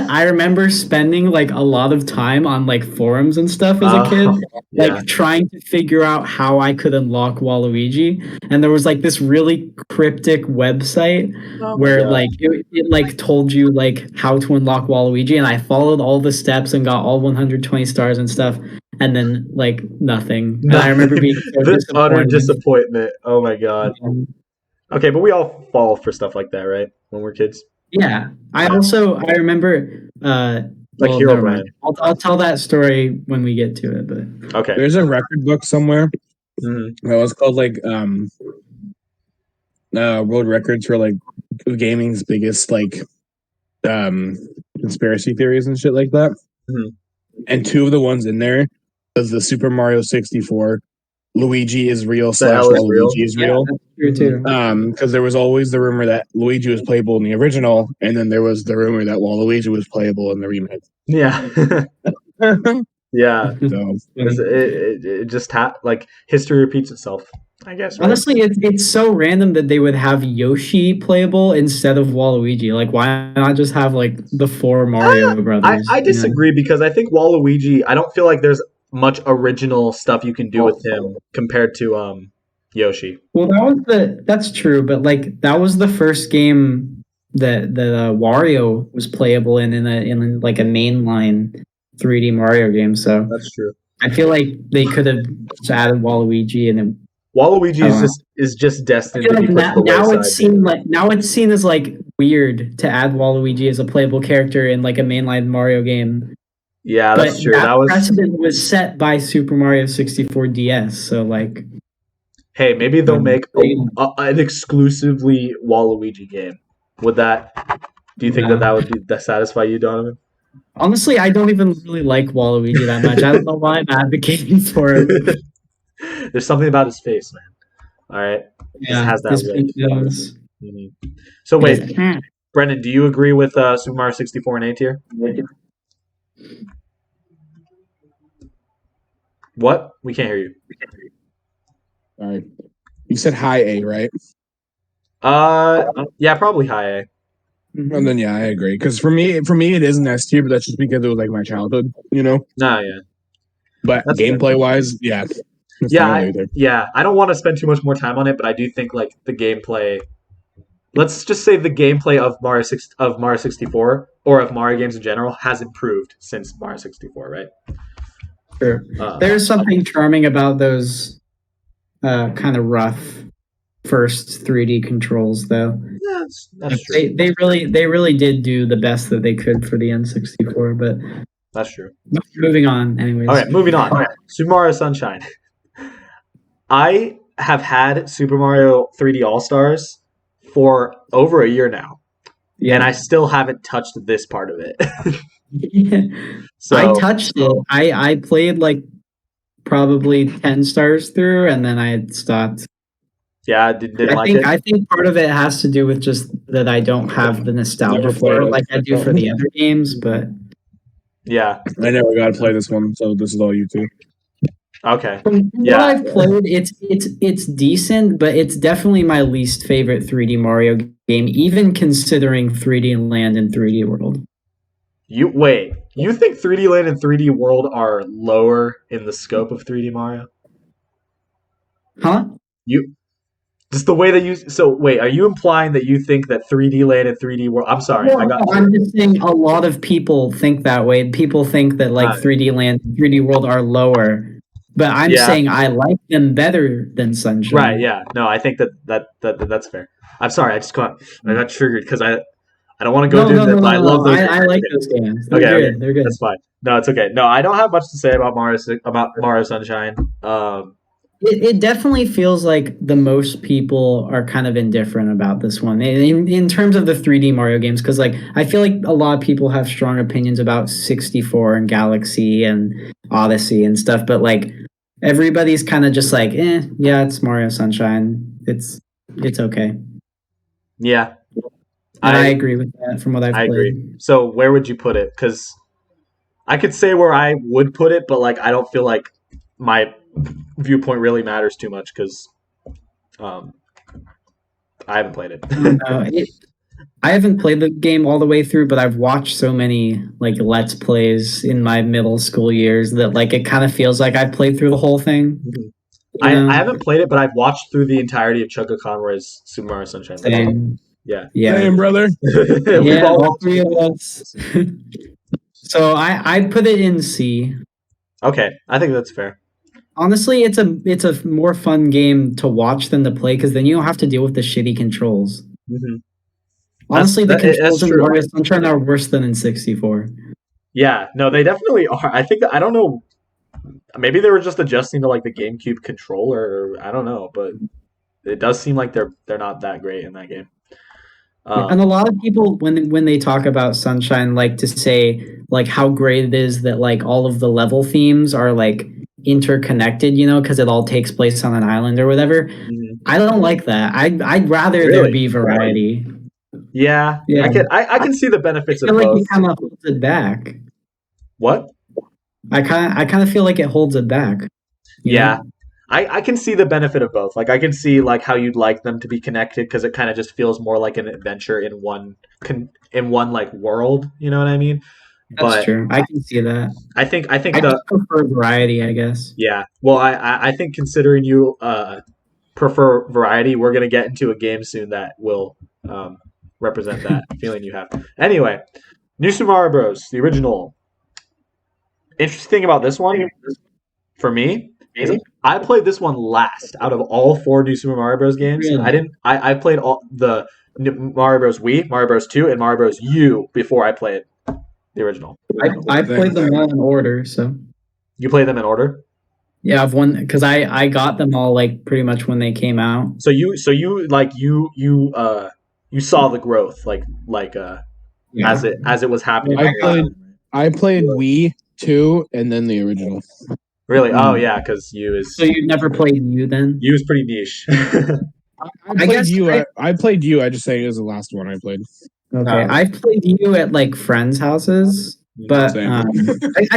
Speaker 3: I remember spending like a lot of time on like forums and stuff as a kid, like trying to figure out how I could unlock Waluigi. And there was like this really cryptic website where like it like told you like how to unlock Waluigi, and I followed all the steps and got all 120 stars and stuff. And then like nothing. And I remember being so
Speaker 1: this utter disappointment. Oh my god. Okay, but we all fall for stuff like that, right? When we're kids.
Speaker 3: Yeah, I remember
Speaker 1: like Hero Brand.
Speaker 3: I'll tell that story when we get to it. But
Speaker 1: okay,
Speaker 2: there's a record book somewhere that was called like World Records for like gaming's biggest like conspiracy theories and shit like that. And two of the ones in there was the Super Mario 64. Luigi is real / Waluigi is real.
Speaker 3: True too.
Speaker 2: Because there was always the rumor that Luigi was playable in the original, and then there was the rumor that Waluigi was playable in the remake.
Speaker 1: Yeah. Yeah.
Speaker 2: So,
Speaker 1: it just like history repeats itself, I guess. Right?
Speaker 3: Honestly, it's so random that they would have Yoshi playable instead of Waluigi. Like, why not just have like the four Mario brothers?
Speaker 1: I disagree because I think Waluigi. I don't feel like there's much original stuff you can do with him compared to Yoshi.
Speaker 3: Well, that's true, but like that was the first game that Wario was playable in like a mainline 3D Mario game. So
Speaker 1: that's true.
Speaker 3: I feel like they could have just added Waluigi, and then
Speaker 1: Waluigi is just destined to be put to the wayside.
Speaker 3: Now it's seen as like weird to add Waluigi as a playable character in like a mainline Mario game.
Speaker 1: Yeah, that's true. That
Speaker 3: precedent was set by Super Mario 64 DS. So like,
Speaker 1: hey, maybe they'll make an exclusively Waluigi game. Do you think that would satisfy you, Donovan?
Speaker 3: Honestly, I don't even really like Waluigi that much. I don't know why I'm advocating for him.
Speaker 1: There's something about his face, man. All right,
Speaker 3: yeah,
Speaker 1: it has that look. So wait, Brennan, do you agree with Super Mario 64 in A tier? What? We can't hear you.
Speaker 2: All right. You said high A, right?
Speaker 1: Yeah, probably high A.
Speaker 2: And then yeah, I agree. Because for me, it is an S tier, but that's just because it was like my childhood, you know.
Speaker 1: Nah, yeah.
Speaker 2: But gameplay wise, yeah.
Speaker 1: I don't want to spend too much more time on it, but I do think like the gameplay. Let's just say the gameplay of Mario 64 or of Mario games in general has improved since Mario 64, right?
Speaker 3: Sure. There's something charming about those kind of rough first 3D controls, though.
Speaker 1: Yeah, that's true.
Speaker 3: They really did do the best that they could for the N64, but
Speaker 1: that's true.
Speaker 3: Moving on, anyways.
Speaker 1: All right, moving on. Right. Super Mario Sunshine. I have had Super Mario 3D All Stars for over a year now, and I still haven't touched this part of it. So
Speaker 3: I touched it. I played like probably 10 stars through, and then I stopped.
Speaker 1: Yeah, didn't like it.
Speaker 3: I think part of it has to do with just that I don't have the nostalgia for it like I do for the other games, but
Speaker 1: yeah,
Speaker 2: I never got to play this one, so this is all you two.
Speaker 1: Okay.
Speaker 3: From what I've played, it's decent, but it's definitely my least favorite 3D Mario game, even considering 3D Land and 3D World.
Speaker 1: You think 3D Land and 3D World are lower in the scope of 3D Mario?
Speaker 3: Huh?
Speaker 1: Just the way that you. So wait, are you implying that you think that 3D Land and 3D World? I'm sorry,
Speaker 3: I'm just saying a lot of people think that way. People think that like 3D Land and 3D World are lower. But I'm saying I like them better than Sunshine.
Speaker 1: Right, yeah. No, I think that's fair. I'm sorry, I got triggered because I don't want to go through that. I love those.
Speaker 3: I like those games. They're good.
Speaker 1: That's fine. No, it's okay. No, I don't have much to say about Mario Sunshine.
Speaker 3: It definitely feels like the most people are kind of indifferent about this one in terms of the 3D Mario games, because like I feel like a lot of people have strong opinions about 64 and Galaxy and Odyssey and stuff, but like everybody's kind of just like, yeah, it's Mario Sunshine. It's okay.
Speaker 1: Yeah,
Speaker 3: and I agree with that from what I've played.
Speaker 1: Agree. So where would you put it? Because I could say where I would put it, but like I don't feel like my viewpoint really matters too much because I haven't played it.
Speaker 3: I haven't played the game all the way through, but I've watched so many like Let's Plays in my middle school years that like it kind of feels like I've played through the whole thing.
Speaker 1: Mm-hmm. I haven't played it, but I've watched through the entirety of Chugga Conroy's Super Mario Sunshine.
Speaker 3: Same.
Speaker 1: Yeah.
Speaker 2: Same, brother.
Speaker 3: Yeah, all three of us. So I put it in C.
Speaker 1: Okay, I think that's fair.
Speaker 3: Honestly, it's a more fun game to watch than to play because then you don't have to deal with the shitty controls.
Speaker 1: Mm-hmm.
Speaker 3: Honestly, the controls in Mario Sunshine are worse than in 64.
Speaker 1: Yeah, no, they definitely are. I think I don't know. Maybe they were just adjusting to like the GameCube controller. I don't know, but it does seem like they're not that great in that game.
Speaker 3: And a lot of people, when they talk about Sunshine, like to say like how great it is that like all of the level themes are like interconnected, because it all takes place on an island or whatever. Mm-hmm. I don't like that. I'd rather there be variety.
Speaker 1: Yeah. I can see the benefits of both. I feel like
Speaker 3: it kind of holds it back.
Speaker 1: What?
Speaker 3: I kind of feel like it holds it back.
Speaker 1: Yeah. I can see the benefit of both. Like I can see like how you'd like them to be connected because it kind of just feels more like an adventure in one like world. You know what I mean?
Speaker 3: That's true. I can see that.
Speaker 1: I think
Speaker 3: I prefer variety, I guess.
Speaker 1: Yeah. Well, I think considering you prefer variety, we're gonna get into a game soon that will represent that feeling you have. Anyway, New Super Mario Bros. The original. Interesting thing about this one, for me, is I played this one last out of all 4 New Super Mario Bros. Games. Really? I played all the Mario Bros. Wii, Mario Bros. 2, and Mario Bros. U before I played the original.
Speaker 3: I played them all in order, so.
Speaker 1: You played them in order?
Speaker 3: Yeah, I've won because I got them all like pretty much when they came out.
Speaker 1: So you saw the growth as it was happening.
Speaker 2: I played Wii 2 and then the original.
Speaker 1: Really? Oh yeah, because U is.
Speaker 3: So you never played U then?
Speaker 1: U is pretty niche.
Speaker 2: I played U. I just saying it was the last one I played.
Speaker 3: Okay, I've played U at like friends' houses, but I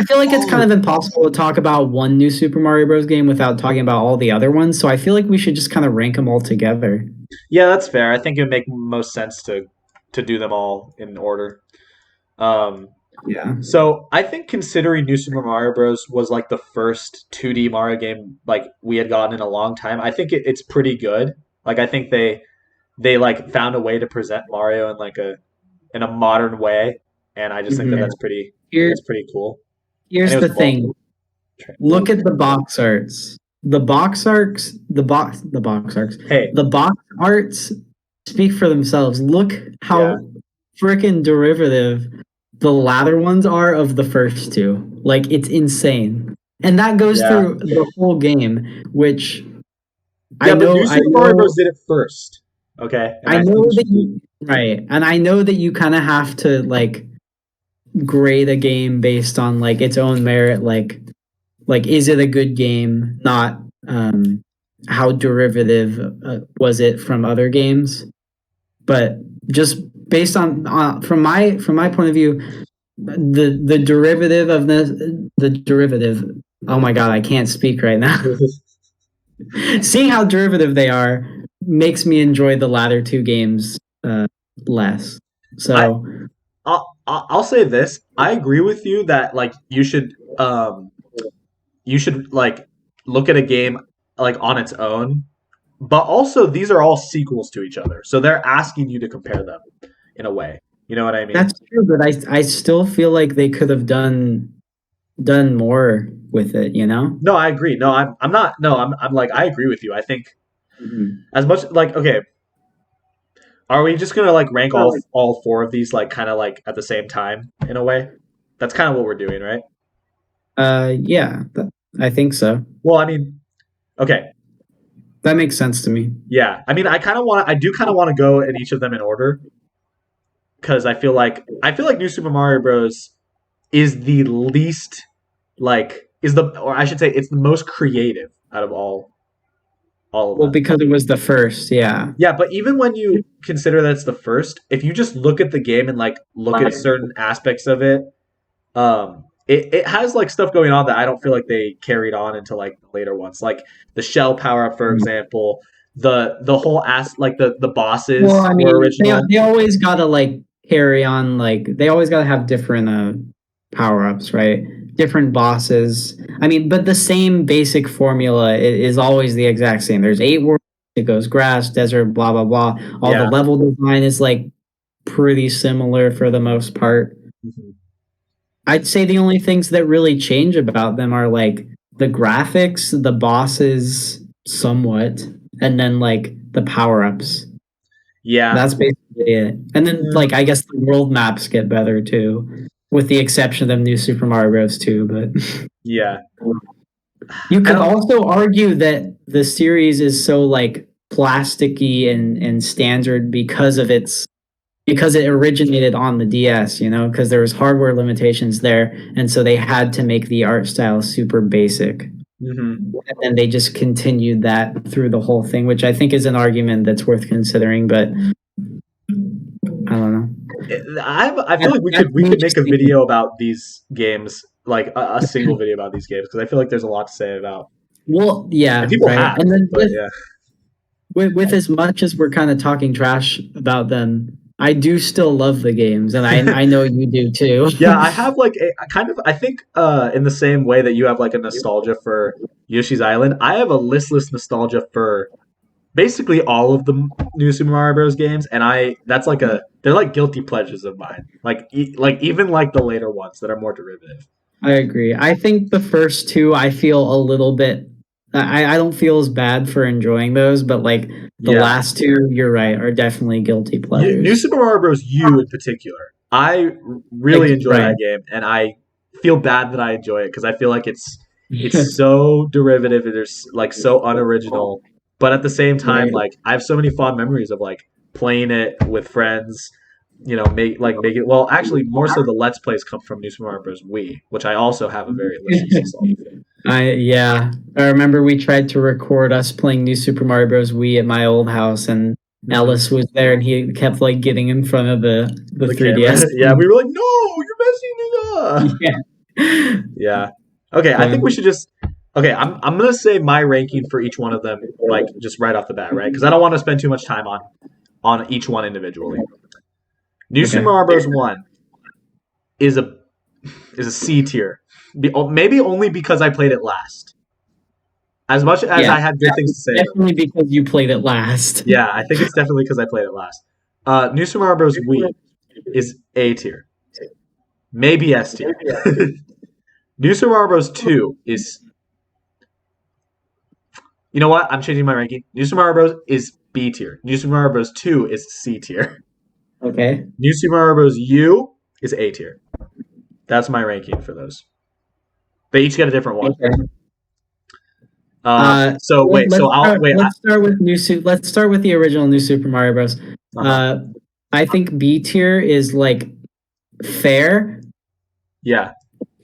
Speaker 3: feel like it's kind of impossible to talk about one New Super Mario Bros. Game without talking about all the other ones. So I feel like we should just kind of rank them all together.
Speaker 1: Yeah, that's fair. I think it would make most sense to do them all in order.
Speaker 3: Yeah.
Speaker 1: So I think considering New Super Mario Bros. Was like the first 2D Mario game like we had gotten in a long time, I think it's pretty good. Like I think they like found a way to present Mario in like a modern way, and I just think that
Speaker 3: Mhm. Here,
Speaker 1: that's pretty cool. And
Speaker 3: here's
Speaker 1: it was
Speaker 3: the thing. Look at the box arts. The box arts. The box arts.
Speaker 1: Hey,
Speaker 3: The box arts speak for themselves. Look
Speaker 1: yeah,
Speaker 3: how freaking derivative the latter ones are of the first two. Like it's insane, and that goes
Speaker 1: yeah,
Speaker 3: through the whole game. Which
Speaker 1: yeah. But New
Speaker 3: I
Speaker 1: Super Mario
Speaker 3: know,
Speaker 1: Bros. Did it first, okay? And
Speaker 3: I
Speaker 1: I think
Speaker 3: know
Speaker 1: it
Speaker 3: that
Speaker 1: should be.
Speaker 3: right, and I know that you kind of have to like grade a game based on like its own merit. Like is it a good game? Not how derivative was it from other games, but just based on from my point of view, the derivative of the derivative. Oh my god, I can't speak right now. Seeing how derivative they are makes me enjoy the latter two games less.
Speaker 1: I
Speaker 3: So
Speaker 1: I'll say this. I agree with you that like you should like look at a game like on its own, but also these are all sequels to each other, so they're asking you to compare them in a way. You know what I mean?
Speaker 3: that's true, but I still feel like they could have done more with it. You know.
Speaker 1: No, I agree. No, I'm not. No, I'm like I agree with you. I think
Speaker 3: Mhm.
Speaker 1: as much like okay, are we just gonna like rank all four of these like kind of like at the same time in a way? That's kind of what we're doing, right?
Speaker 3: Yeah, I think so.
Speaker 1: Well, I mean, okay,
Speaker 3: That makes sense to me.
Speaker 1: yeah. I mean, I do kind of want to go in each of them in order because I feel like New Super Mario Bros. Is the least like is the or I should say it's the most creative out of all of
Speaker 3: Well,
Speaker 1: them.
Speaker 3: because it was the first, yeah.
Speaker 1: Yeah, but even when you consider that it's the first, if you just look at the game and like look at certain aspects of it, it has like stuff going on that I don't feel like they carried on into like the later ones. Like the shell power up, for example, the whole like the bosses
Speaker 3: Well, I
Speaker 1: were
Speaker 3: mean,
Speaker 1: original.
Speaker 3: they always gotta like carry on, like they always gotta have different power ups, right? Different bosses. I mean, but the same basic formula is always the exact same. There's 8 worlds. It goes grass, desert, blah blah blah. All the
Speaker 1: Yeah.
Speaker 3: level design is like pretty similar for the most part.
Speaker 1: Mhm.
Speaker 3: I'd say the only things that really change about them are like the graphics, the bosses, somewhat, and then like the power ups.
Speaker 1: Yeah.
Speaker 3: That's basically it. And then,
Speaker 1: Yeah.
Speaker 3: like, I guess the world maps get better too, with the exception of New Super Mario Bros. 2. But
Speaker 1: Yeah.
Speaker 3: you
Speaker 1: I
Speaker 3: could
Speaker 1: don't.
Speaker 3: also argue that the series is so like plasticky and standard because it originated on the DS, you know, because there was hardware limitations there, and so they had to make the art style super basic.
Speaker 1: Mhm.
Speaker 3: And then they just continued that through the whole thing, which I think is an argument that's worth considering, but I don't know.
Speaker 1: I feel like we could make a video about these games, like a single video about these games, because I feel like there's a lot to say about,
Speaker 3: Well,
Speaker 1: and
Speaker 3: yeah,
Speaker 1: people
Speaker 3: right.
Speaker 1: have,
Speaker 3: And then
Speaker 1: but yeah.
Speaker 3: with as much as we're kind of talking trash about them, I do still love the games, and I know you do too.
Speaker 1: Yeah, I have like a kind of I think in the same way that you have like a nostalgia for Yoshi's Island, I have a listless nostalgia for basically all of the new Super Mario Bros. Games, and I that's like they're like guilty pleasures of mine. Like like even like the later ones that are more derivative.
Speaker 3: I agree. I think the first two, I feel a little bit. I don't feel as bad for enjoying those, but like the
Speaker 1: Yeah,
Speaker 3: last two, you're right, are definitely guilty
Speaker 1: New
Speaker 3: pleasures.
Speaker 1: Super Mario Bros. U in particular, I
Speaker 3: Like,
Speaker 1: really enjoy
Speaker 3: right.
Speaker 1: that game, and I feel bad that I enjoy it because I feel like it's so derivative and there's like so unoriginal, but at the same time,
Speaker 3: Right.
Speaker 1: like I have so many fond memories of like playing it with friends. You know, make it well. Actually, more so the Let's Plays come from New Super Mario Bros. Wii, which I also have a very listless nostalgia for.
Speaker 3: I remember we tried to record us playing New Super Mario Bros. Wii at my old house, and Ellis was there, and he kept like getting in front of the
Speaker 1: The camera,
Speaker 3: 3DS.
Speaker 1: yeah, we were like, no, you're messing it up.
Speaker 3: Yeah.
Speaker 1: Yeah. Okay, I think we
Speaker 3: Fun.
Speaker 1: should just. Okay, I'm gonna say my ranking for each one of them, like just right off the bat, right? Because I don't want to spend too much time on each one individually. New Super
Speaker 3: Okay.
Speaker 1: Mario Bros. One is a is a C tier. Maybe only because I played it last. As much as I had good things to say.
Speaker 3: Definitely because you played it last.
Speaker 1: Yeah, I think it's definitely because I played it last. New Super Mario Bros. Wii is A tier. Maybe S tier. New Super Mario Bros. 2 is... You know what? I'm changing my ranking. New Super Mario Bros. Is B tier. New Super Mario Bros. 2 is C tier.
Speaker 3: Okay.
Speaker 1: New Super Mario Bros. U is A tier. That's my ranking for those. They each get a different one.
Speaker 3: Okay.
Speaker 1: Let's start with
Speaker 3: Let's start with the original New Super Mario Bros. I think B tier is like fair.
Speaker 1: Yeah.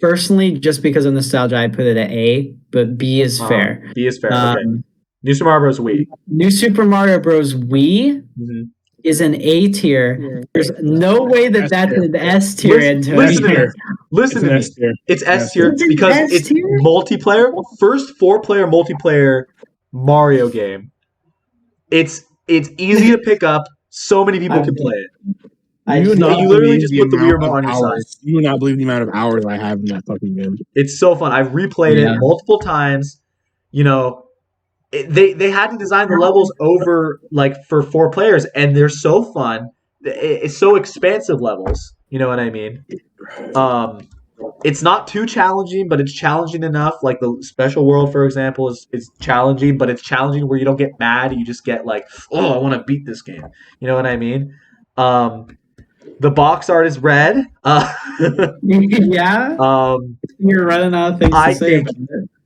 Speaker 3: Personally, just because of nostalgia, I put it at A, but B is fair.
Speaker 1: B is fair. Okay. New Super Mario Bros. Wii.
Speaker 3: New Super Mario Bros. Wii is an A tier. There's no way that that's an S tier.
Speaker 1: Listen to me. It's S tier because it's multiplayer. First 4-player multiplayer Mario game. It's easy to pick up. So many people can play it. You literally just put the Wii remote on your side.
Speaker 2: You would not believe the amount of hours I have in that fucking game.
Speaker 1: It's so fun. I've replayed it multiple times. You know, they had to design the levels over like for 4 players, and they're so fun. It's so expansive levels. You know what I mean? It's not too challenging, but it's challenging enough. Like the special world, for example, is challenging, but it's challenging where you don't get mad. You just get like, oh, I want to beat this game. You know what I mean? The box art is red.
Speaker 3: Yeah. You're running out of things to say.
Speaker 1: I think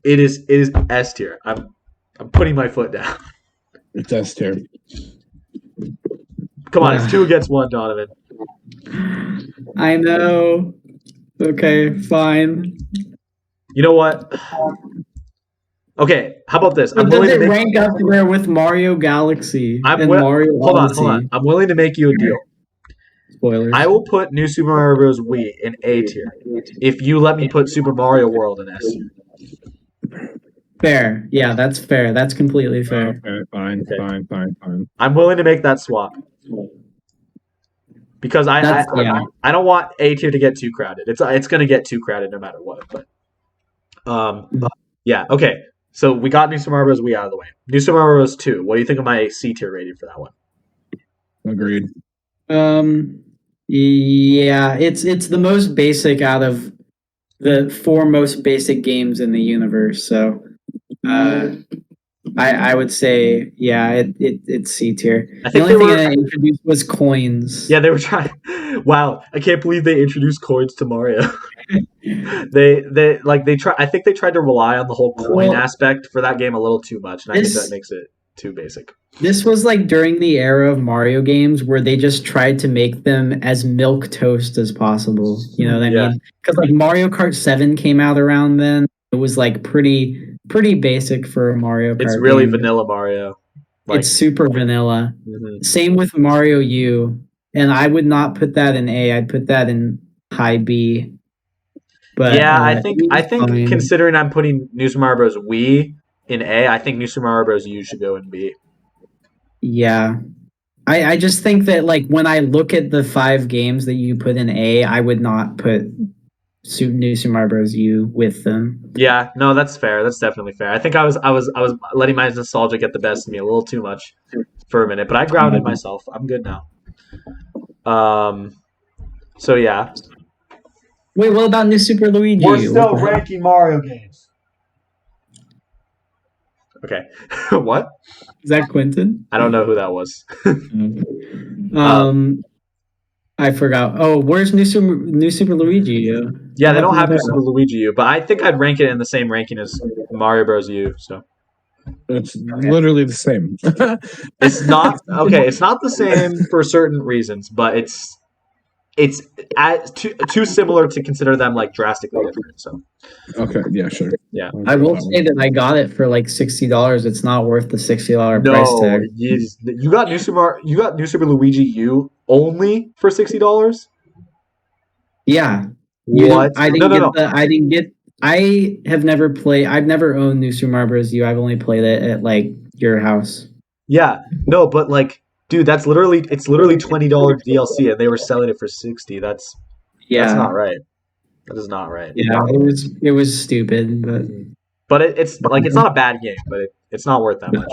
Speaker 1: it is S tier. I'm putting my foot down.
Speaker 2: It's S tier.
Speaker 1: Come on, it's 2 against 1, Donovan.
Speaker 3: I know. Okay, fine.
Speaker 1: You know what? Okay, how about this?
Speaker 3: I'm willing to rank up there with Mario Galaxy Mario Odyssey.
Speaker 1: Hold on. I'm willing to make you a deal.
Speaker 3: Spoilers.
Speaker 1: I will put New Super Mario Bros. Wii in A tier if you let me put Super Mario World in S tier.
Speaker 3: Fair. Yeah, that's fair. That's completely fair.
Speaker 2: Okay, fine.
Speaker 1: I'm willing to make that swap. Because I don't want A tier to get too crowded. It's going to get too crowded no matter what. But yeah, okay. So we got New Super Mario Bros. Wii out of the way. New Super Mario Bros. 2. What do you think of my C tier rating for that one?
Speaker 2: Agreed.
Speaker 3: Yeah, it's the most basic out of the 4 most basic games in the universe. So I would say, yeah, it's C tier. The only thing that introduced was coins.
Speaker 1: Yeah, they were trying. Wow, I can't believe they introduced coins to Mario. they try. I think they tried to rely on the whole coin aspect for that game a little too much, and I think that makes it too basic.
Speaker 3: This was like during the era of Mario games where they just tried to make them as milk toast as possible. You know what I mean? Because like Mario Kart 7 came out around then. It was like pretty basic for a Mario Kart.
Speaker 1: It's really vanilla Mario.
Speaker 3: It's super vanilla. Same with Mario U. And I would not put that in A. I'd put that in high B. But
Speaker 1: yeah, I think considering I'm putting New Super Mario Bros. Wii in A, I think New Super Mario Bros. U should go in B.
Speaker 3: Yeah. I just think that like when I look at the 5 games that you put in A, I would not put New Super Mario Bros. U with them.
Speaker 1: Yeah, no, that's fair. That's definitely fair. I think I was letting my nostalgia get the best of me a little too much for a minute, but I grounded myself. I'm good now. So yeah.
Speaker 3: Wait, what about New Super Luigi?
Speaker 1: We're still ranking Mario games. Okay. What?
Speaker 3: Is that Quentin?
Speaker 1: I don't know who that was.
Speaker 3: I forgot. Oh, where's New Super Luigi?
Speaker 1: Yeah, they don't have New Super Luigi U, but I think I'd rank it in the same ranking as Mario Bros. U. So
Speaker 2: it's literally the same.
Speaker 1: It's not okay. It's not the same for certain reasons, but it's too similar to consider them like drastically different. So
Speaker 2: okay, yeah, sure.
Speaker 1: Yeah,
Speaker 3: I will say that I got it for like $60. It's not worth the $60 price tag.
Speaker 1: You got New Super Luigi U only for $60.
Speaker 3: Yeah.
Speaker 1: What?
Speaker 3: I've never owned New Super Mario Bros. U. I've only played it at like your house.
Speaker 1: Yeah. No, but like, dude, it's literally $20 DLC and they were selling it for $60. That's not right. That is not right.
Speaker 3: Yeah, it was stupid,
Speaker 1: but it's like it's not a bad game, but it's not worth that much.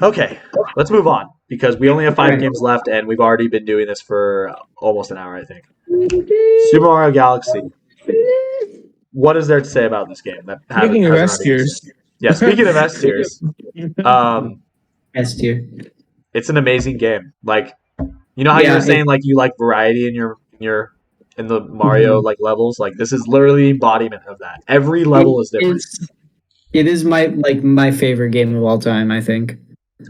Speaker 1: Okay, let's move on because we only have 5 games left, and we've already been doing this for almost an hour, I think. Super Mario Galaxy. What is there to say about this game?
Speaker 2: Speaking of S tiers.
Speaker 1: Yeah, speaking of S tiers.
Speaker 3: S tier.
Speaker 1: It's an amazing game. Like, you know how you were saying like you like variety in the Mario like levels? Like this is literally embodiment of that. Every level is different.
Speaker 3: It is my favorite game of all time, I think.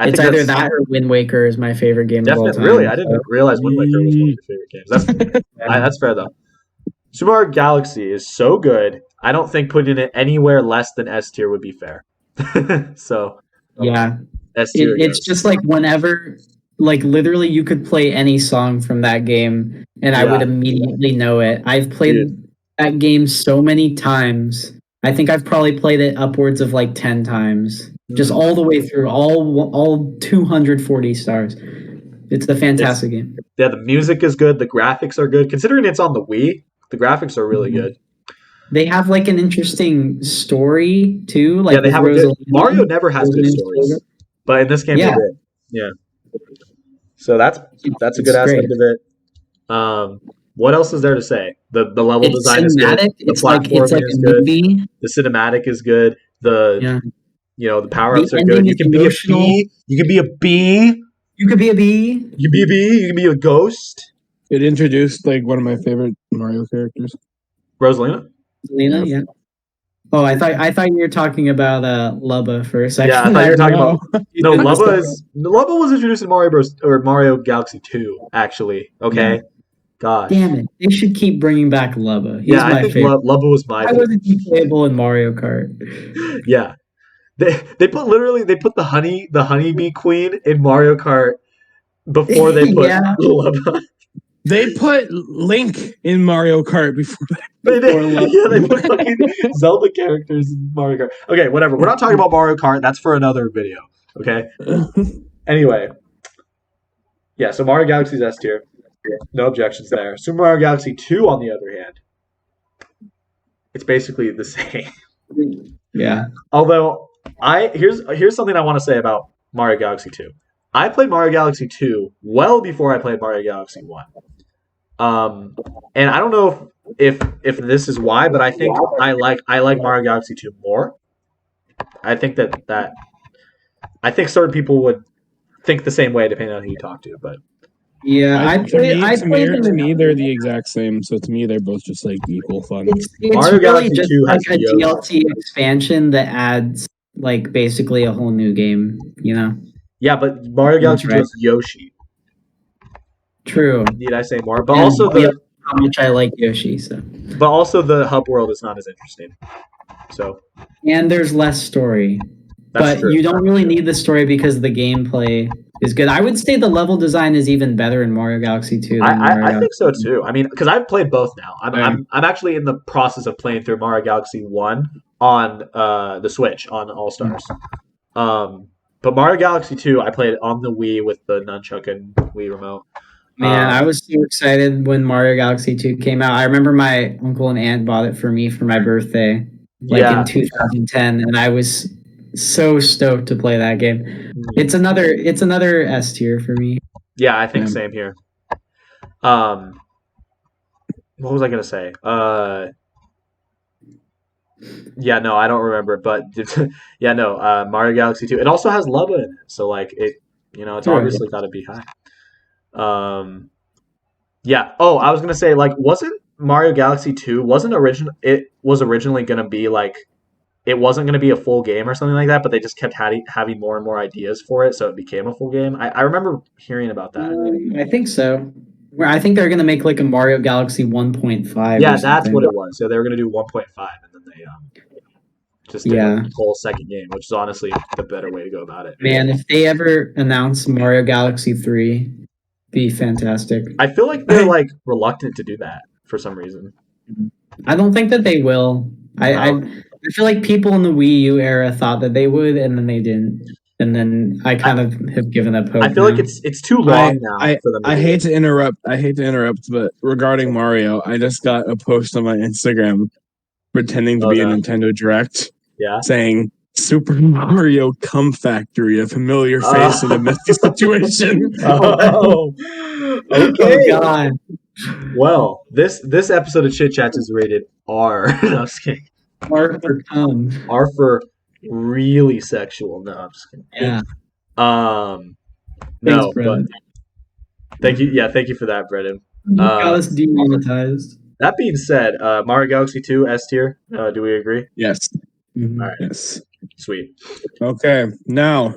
Speaker 3: It's either that or Wind Waker is my favorite game of all time.
Speaker 1: Really? I didn't realize Wind Waker was one of your favorite games. That's fair though. Super Mario Galaxy is so good. I don't think putting it anywhere less than S tier would be fair. So
Speaker 3: yeah,
Speaker 1: S tier.
Speaker 3: It's just like whenever, like literally, you could play any song from that game, and I would immediately know it. I've played that game so many times. I think I've probably played it upwards of like 10 times, just all the way through, all 240 stars. It's a fantastic game.
Speaker 1: Yeah, the music is good. The graphics are good. Considering it's on the Wii, the graphics are really good.
Speaker 3: They have like an interesting story too. Like
Speaker 1: they have Mario never has good stories, but in this game they did. Yeah. So that's a good aspect of it. What else is there to say? The level design is good. The platforming is good. The cinematic is good. The power ups are good. You can be a bee. You can be a bee.
Speaker 3: You could be a bee.
Speaker 1: You can be a bee. You can be a ghost.
Speaker 2: It introduced like one of my favorite Mario characters,
Speaker 1: Rosalina.
Speaker 3: Rosalina, yeah. Oh, I thought you were talking about Lubba for a second.
Speaker 1: Yeah, I thought you were talking about Lubba was introduced in Mario Galaxy 2, actually. Okay. Yeah. Gosh.
Speaker 3: Damn it. They should keep bringing back Lubba. He's
Speaker 1: I think Lubba was my favorite.
Speaker 3: Why wasn't he playable in Mario Kart?
Speaker 1: Yeah. They put the honeybee queen in Mario Kart before they put Lubba.
Speaker 2: They put Link in Mario Kart before that.
Speaker 1: They put fucking Zelda characters in Mario Kart. Okay, whatever. We're not talking about Mario Kart. That's for another video. Okay? Anyway. Yeah, so Mario Galaxy's S tier. No objections there. Super Mario Galaxy 2, on the other hand, it's basically the same.
Speaker 3: Yeah.
Speaker 1: Although, here's something I want to say about Mario Galaxy 2. I played Mario Galaxy 2 well before I played Mario Galaxy 1. And I don't know if this is why, but I think I like Mario Galaxy 2 more. I think that I think certain people would think the same way depending on who you talk to, but
Speaker 3: yeah,
Speaker 2: to me they're the exact same. So to me they're both just like equal fun.
Speaker 3: It's Mario really Galaxy just 2 like a DLC expansion that adds like basically a whole new game, you know?
Speaker 1: Yeah, but Mario Galaxy 2 has Yoshi.
Speaker 3: True.
Speaker 1: Need I say more? But also
Speaker 3: how much I like Yoshi, so.
Speaker 1: But also the hub world is not as interesting. So.
Speaker 3: And there's less story. But you don't really need the story because the gameplay is good. I would say the level design is even better in Mario Galaxy 2 than
Speaker 1: I think so too. I mean, because I've played both now. I'm actually in the process of playing through Mario Galaxy 1 on the Switch on All Stars. But Mario Galaxy 2, I played on the Wii with the nunchuck and Wii remote.
Speaker 3: Man, I was so excited when Mario Galaxy 2 came out. I remember my uncle and aunt bought it for me for my birthday, in 2010, and I was so stoked to play that game. It's another S tier for me.
Speaker 1: Yeah, I think same here. What was I gonna say? Yeah, no, I don't remember, but Mario Galaxy 2. It also has Lubba in it, so like it's obviously got to be high. Yeah. Oh, I was gonna say, like, wasn't Mario Galaxy 2 It was originally gonna be like, it wasn't gonna be a full game or something like that, but they just kept having more and more ideas for it, so it became a full game. I remember hearing about that.
Speaker 3: I think so. I think they're gonna make like a Mario Galaxy 1.5.
Speaker 1: Yeah, that's what it was. So they were gonna do 1.5, and then they just did a whole second game, which is honestly the better way to go about it.
Speaker 3: Man, if they ever announce Mario Galaxy 3, be fantastic.
Speaker 1: I feel like they're like reluctant to do that for some reason.
Speaker 3: I don't think that they will. I feel like people in the Wii U era thought that they would, and then they didn't. and then I kind of have given up hope.
Speaker 1: I feel like it's too long now for them.
Speaker 2: I hate to interrupt. But regarding Mario, I just got a post on my Instagram pretending to be a Nintendo Direct, saying Super Mario Cum Factory, a familiar face in a messy situation.
Speaker 1: Oh, okay.
Speaker 3: Oh God.
Speaker 1: Well, this episode of Chit Chats is rated R. No, I'm just kidding.
Speaker 3: R for cum.
Speaker 1: R for really sexual. No, I'm just kidding.
Speaker 3: Yeah.
Speaker 1: No,
Speaker 3: Thanks, Brennen.
Speaker 1: But thank you. Yeah, thank you for that, Brennen.
Speaker 3: You got us demonetized.
Speaker 1: That being said, Mario Galaxy 2 S tier. Do we agree?
Speaker 2: Yes.
Speaker 3: Mm-hmm.
Speaker 1: All right.
Speaker 2: Yes.
Speaker 1: Sweet.
Speaker 2: Okay. Now,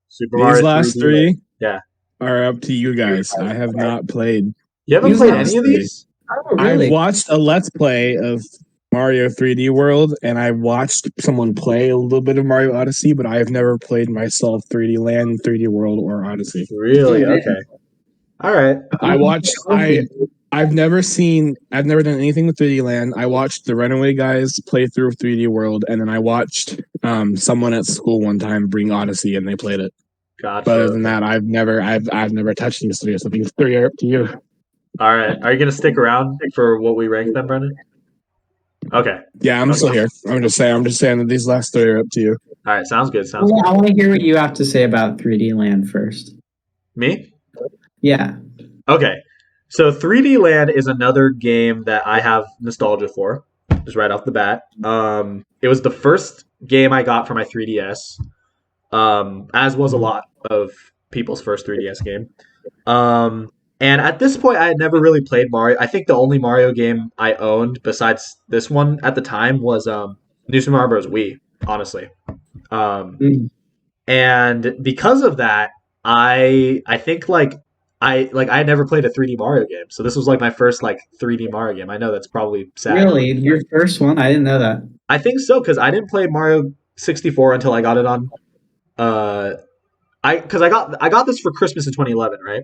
Speaker 1: Super Mario
Speaker 2: these last
Speaker 1: 3D
Speaker 2: three
Speaker 1: yeah.
Speaker 2: are up to you guys. I have not played.
Speaker 1: You haven't played any of these?
Speaker 3: Oh, really?
Speaker 2: I've watched a Let's Play of Mario 3D World, and I watched someone play a little bit of Mario Odyssey, but I have never played myself 3D Land, 3D World, or Odyssey.
Speaker 1: Really? Okay. All right.
Speaker 2: I've never done anything with 3D Land. I watched the Runaway guys play through 3D World, and then I watched someone at school one time bring Odyssey, and they played it.
Speaker 1: Gotcha.
Speaker 2: But other than that, I've never touched these three. So these three are up to you.
Speaker 1: All right. Are you gonna stick around for what we rank them, Brendan? Okay.
Speaker 2: Yeah, I'm still here. I'm just saying that these last three are up to you.
Speaker 1: All right. Sounds good.
Speaker 3: I want to hear what you have to say about 3D Land first.
Speaker 1: Me?
Speaker 3: Yeah.
Speaker 1: Okay. So 3D Land is another game that I have nostalgia for, just right off the bat. It was the first game I got for my 3DS, as was a lot of people's first 3DS game. And at this point, I had never really played Mario. I think the only Mario game I owned besides this one at the time was New Super Mario Bros. Wii, honestly. And because of that, I think I had never played a 3D Mario game, so this was like my first 3D Mario game. I know that's probably sad.
Speaker 3: Really, your first one? I didn't know that.
Speaker 1: I think so because I didn't play Mario 64 until I got it on. I got this for Christmas in 2011, right?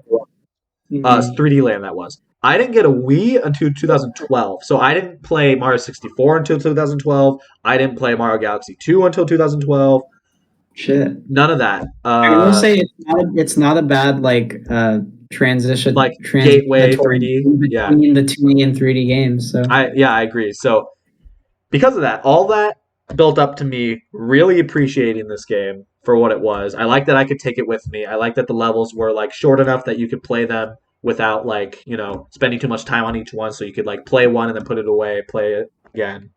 Speaker 1: 3D Land that was. I didn't get a Wii until 2012, so I didn't play Mario 64 until 2012. I didn't play Mario Galaxy 2 until 2012.
Speaker 3: Shit.
Speaker 1: None of that.
Speaker 3: I will say it's not a bad transition,
Speaker 1: gateway 3D
Speaker 3: between the 2D and 3D games. So
Speaker 1: I agree. So because of that, all that built up to me really appreciating this game for what it was. I like that I could take it with me. I like that the levels were short enough that you could play them without spending too much time on each one. So you could play one and then put it away, play it again.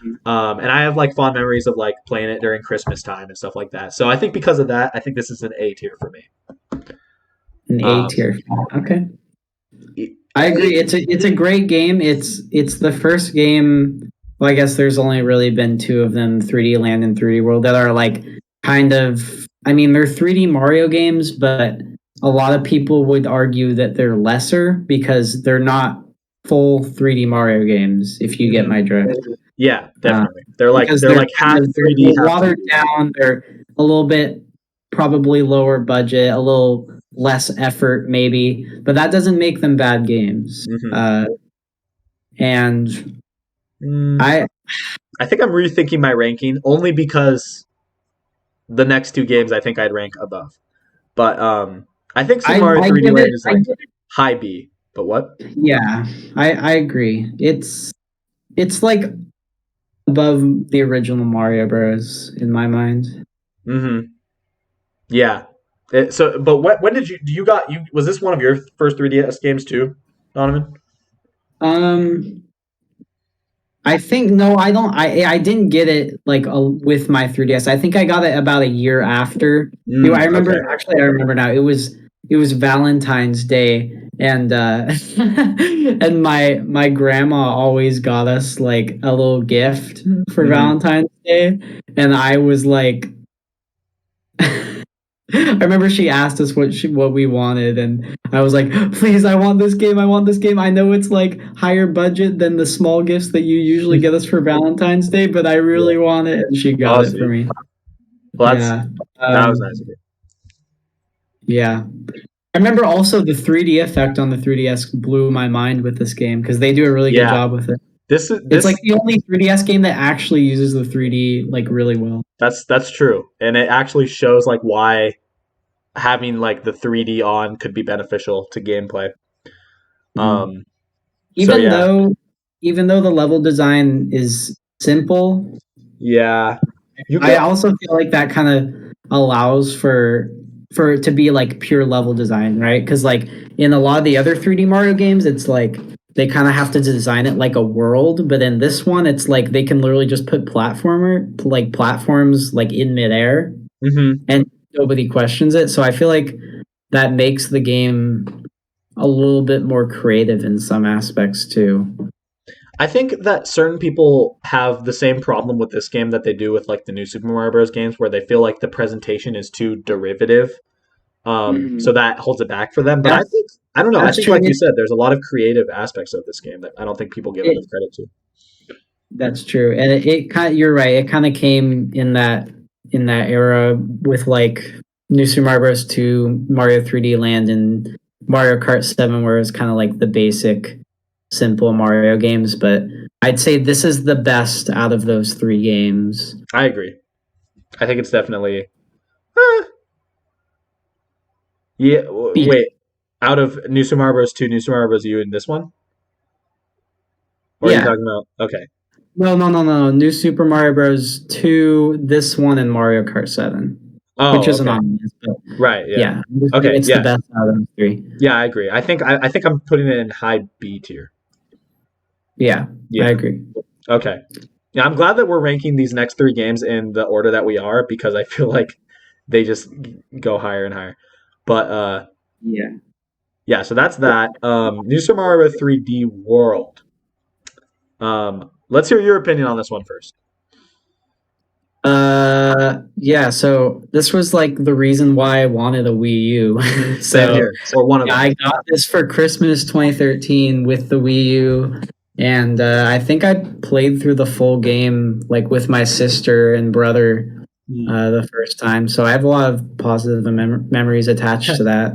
Speaker 1: And I have fond memories of playing it during Christmas time and stuff like that. So I think because of that, I think this is an A tier for me.
Speaker 3: An A tier. Okay. I agree. It's a great game. It's the first game. Well, I guess there's only really been two of them, 3D Land and 3D World, that are kind of. I mean, they're 3D Mario games, but a lot of people would argue that they're lesser because they're not full 3D Mario games. If you get my drift.
Speaker 1: Yeah, definitely. They're half 3D,
Speaker 3: they're watered down. They're a little bit probably lower budget, a little less effort maybe, but that doesn't make them bad games. And I
Speaker 1: think I'm rethinking my ranking only because the next two games I think I'd rank above. But I think Super Mario 3D Land is high B. But what?
Speaker 3: Yeah, I agree. It's above the original Mario Bros. In my mind.
Speaker 1: Yeah. But when did you was this one of your first 3DS games too, Donovan?
Speaker 3: I think no, I don't. I didn't get it with my 3DS. I think I got it about a year after. I remember. Okay. Actually, I remember now. It was Valentine's Day, and and my grandma always got us a little gift for Valentine's Day, and I was I remember she asked us what we wanted, and I was like, please, I want this game. I know it's higher budget than the small gifts that you usually get us for Valentine's Day, but I really want it, and she got it for me.
Speaker 1: Well, that was nice of you.
Speaker 3: Yeah. I remember also the 3D effect on the 3DS blew my mind with this game because they do a really good job with it. It's like the only 3DS game that actually uses the 3D like really well.
Speaker 1: That's true, and it actually shows like why having like the 3D on could be beneficial to gameplay.
Speaker 3: Even though the level design is simple, I also feel like that kind of allows for it to be like pure level design, right? Because like in a lot of the other 3D Mario games, it's like they kind of have to design it like a world, but in this one, it's like they can literally just put platforms like in midair, and nobody questions it. So I feel like that makes the game a little bit more creative in some aspects too.
Speaker 1: I think that certain people have the same problem with this game that they do with like the new Super Mario Bros. Games, where they feel like the presentation is too derivative, so that holds it back for them. But I don't know. I think, like you said, there's a lot of creative aspects of this game that I don't think people give enough credit to.
Speaker 3: That's true, and it kind of, you're right. It kind of came in that era with like New Super Mario Bros. 2, Mario 3D Land, and Mario Kart 7, where it's kind of like the basic, simple Mario games. But I'd say this is the best out of those 3 games.
Speaker 1: I agree. I think it's definitely. Yeah. Wait. Out of New Super Mario Bros. 2, New Super Mario Bros. U, and this one? Or are you talking about? Okay.
Speaker 3: No. New Super Mario Bros. 2, this one, and Mario Kart 7. Which is anonymous.
Speaker 1: Right, yeah.
Speaker 3: Okay, it's the best out of the 3.
Speaker 1: Yeah, I agree. I think I'm putting it in high B tier.
Speaker 3: Yeah, I agree.
Speaker 1: Okay. Yeah, I'm glad that we're ranking these next 3 games in the order that we are, because I feel like they just go higher and higher. But yeah, so that's that. New Super Mario 3D World. Let's hear your opinion on this one first.
Speaker 3: So this was like the reason why I wanted a Wii U.
Speaker 1: Same here, or one of them.
Speaker 3: I got this for Christmas 2013 with the Wii U, and I think I played through the full game like with my sister and brother the first time. So I have a lot of positive memories attached to that.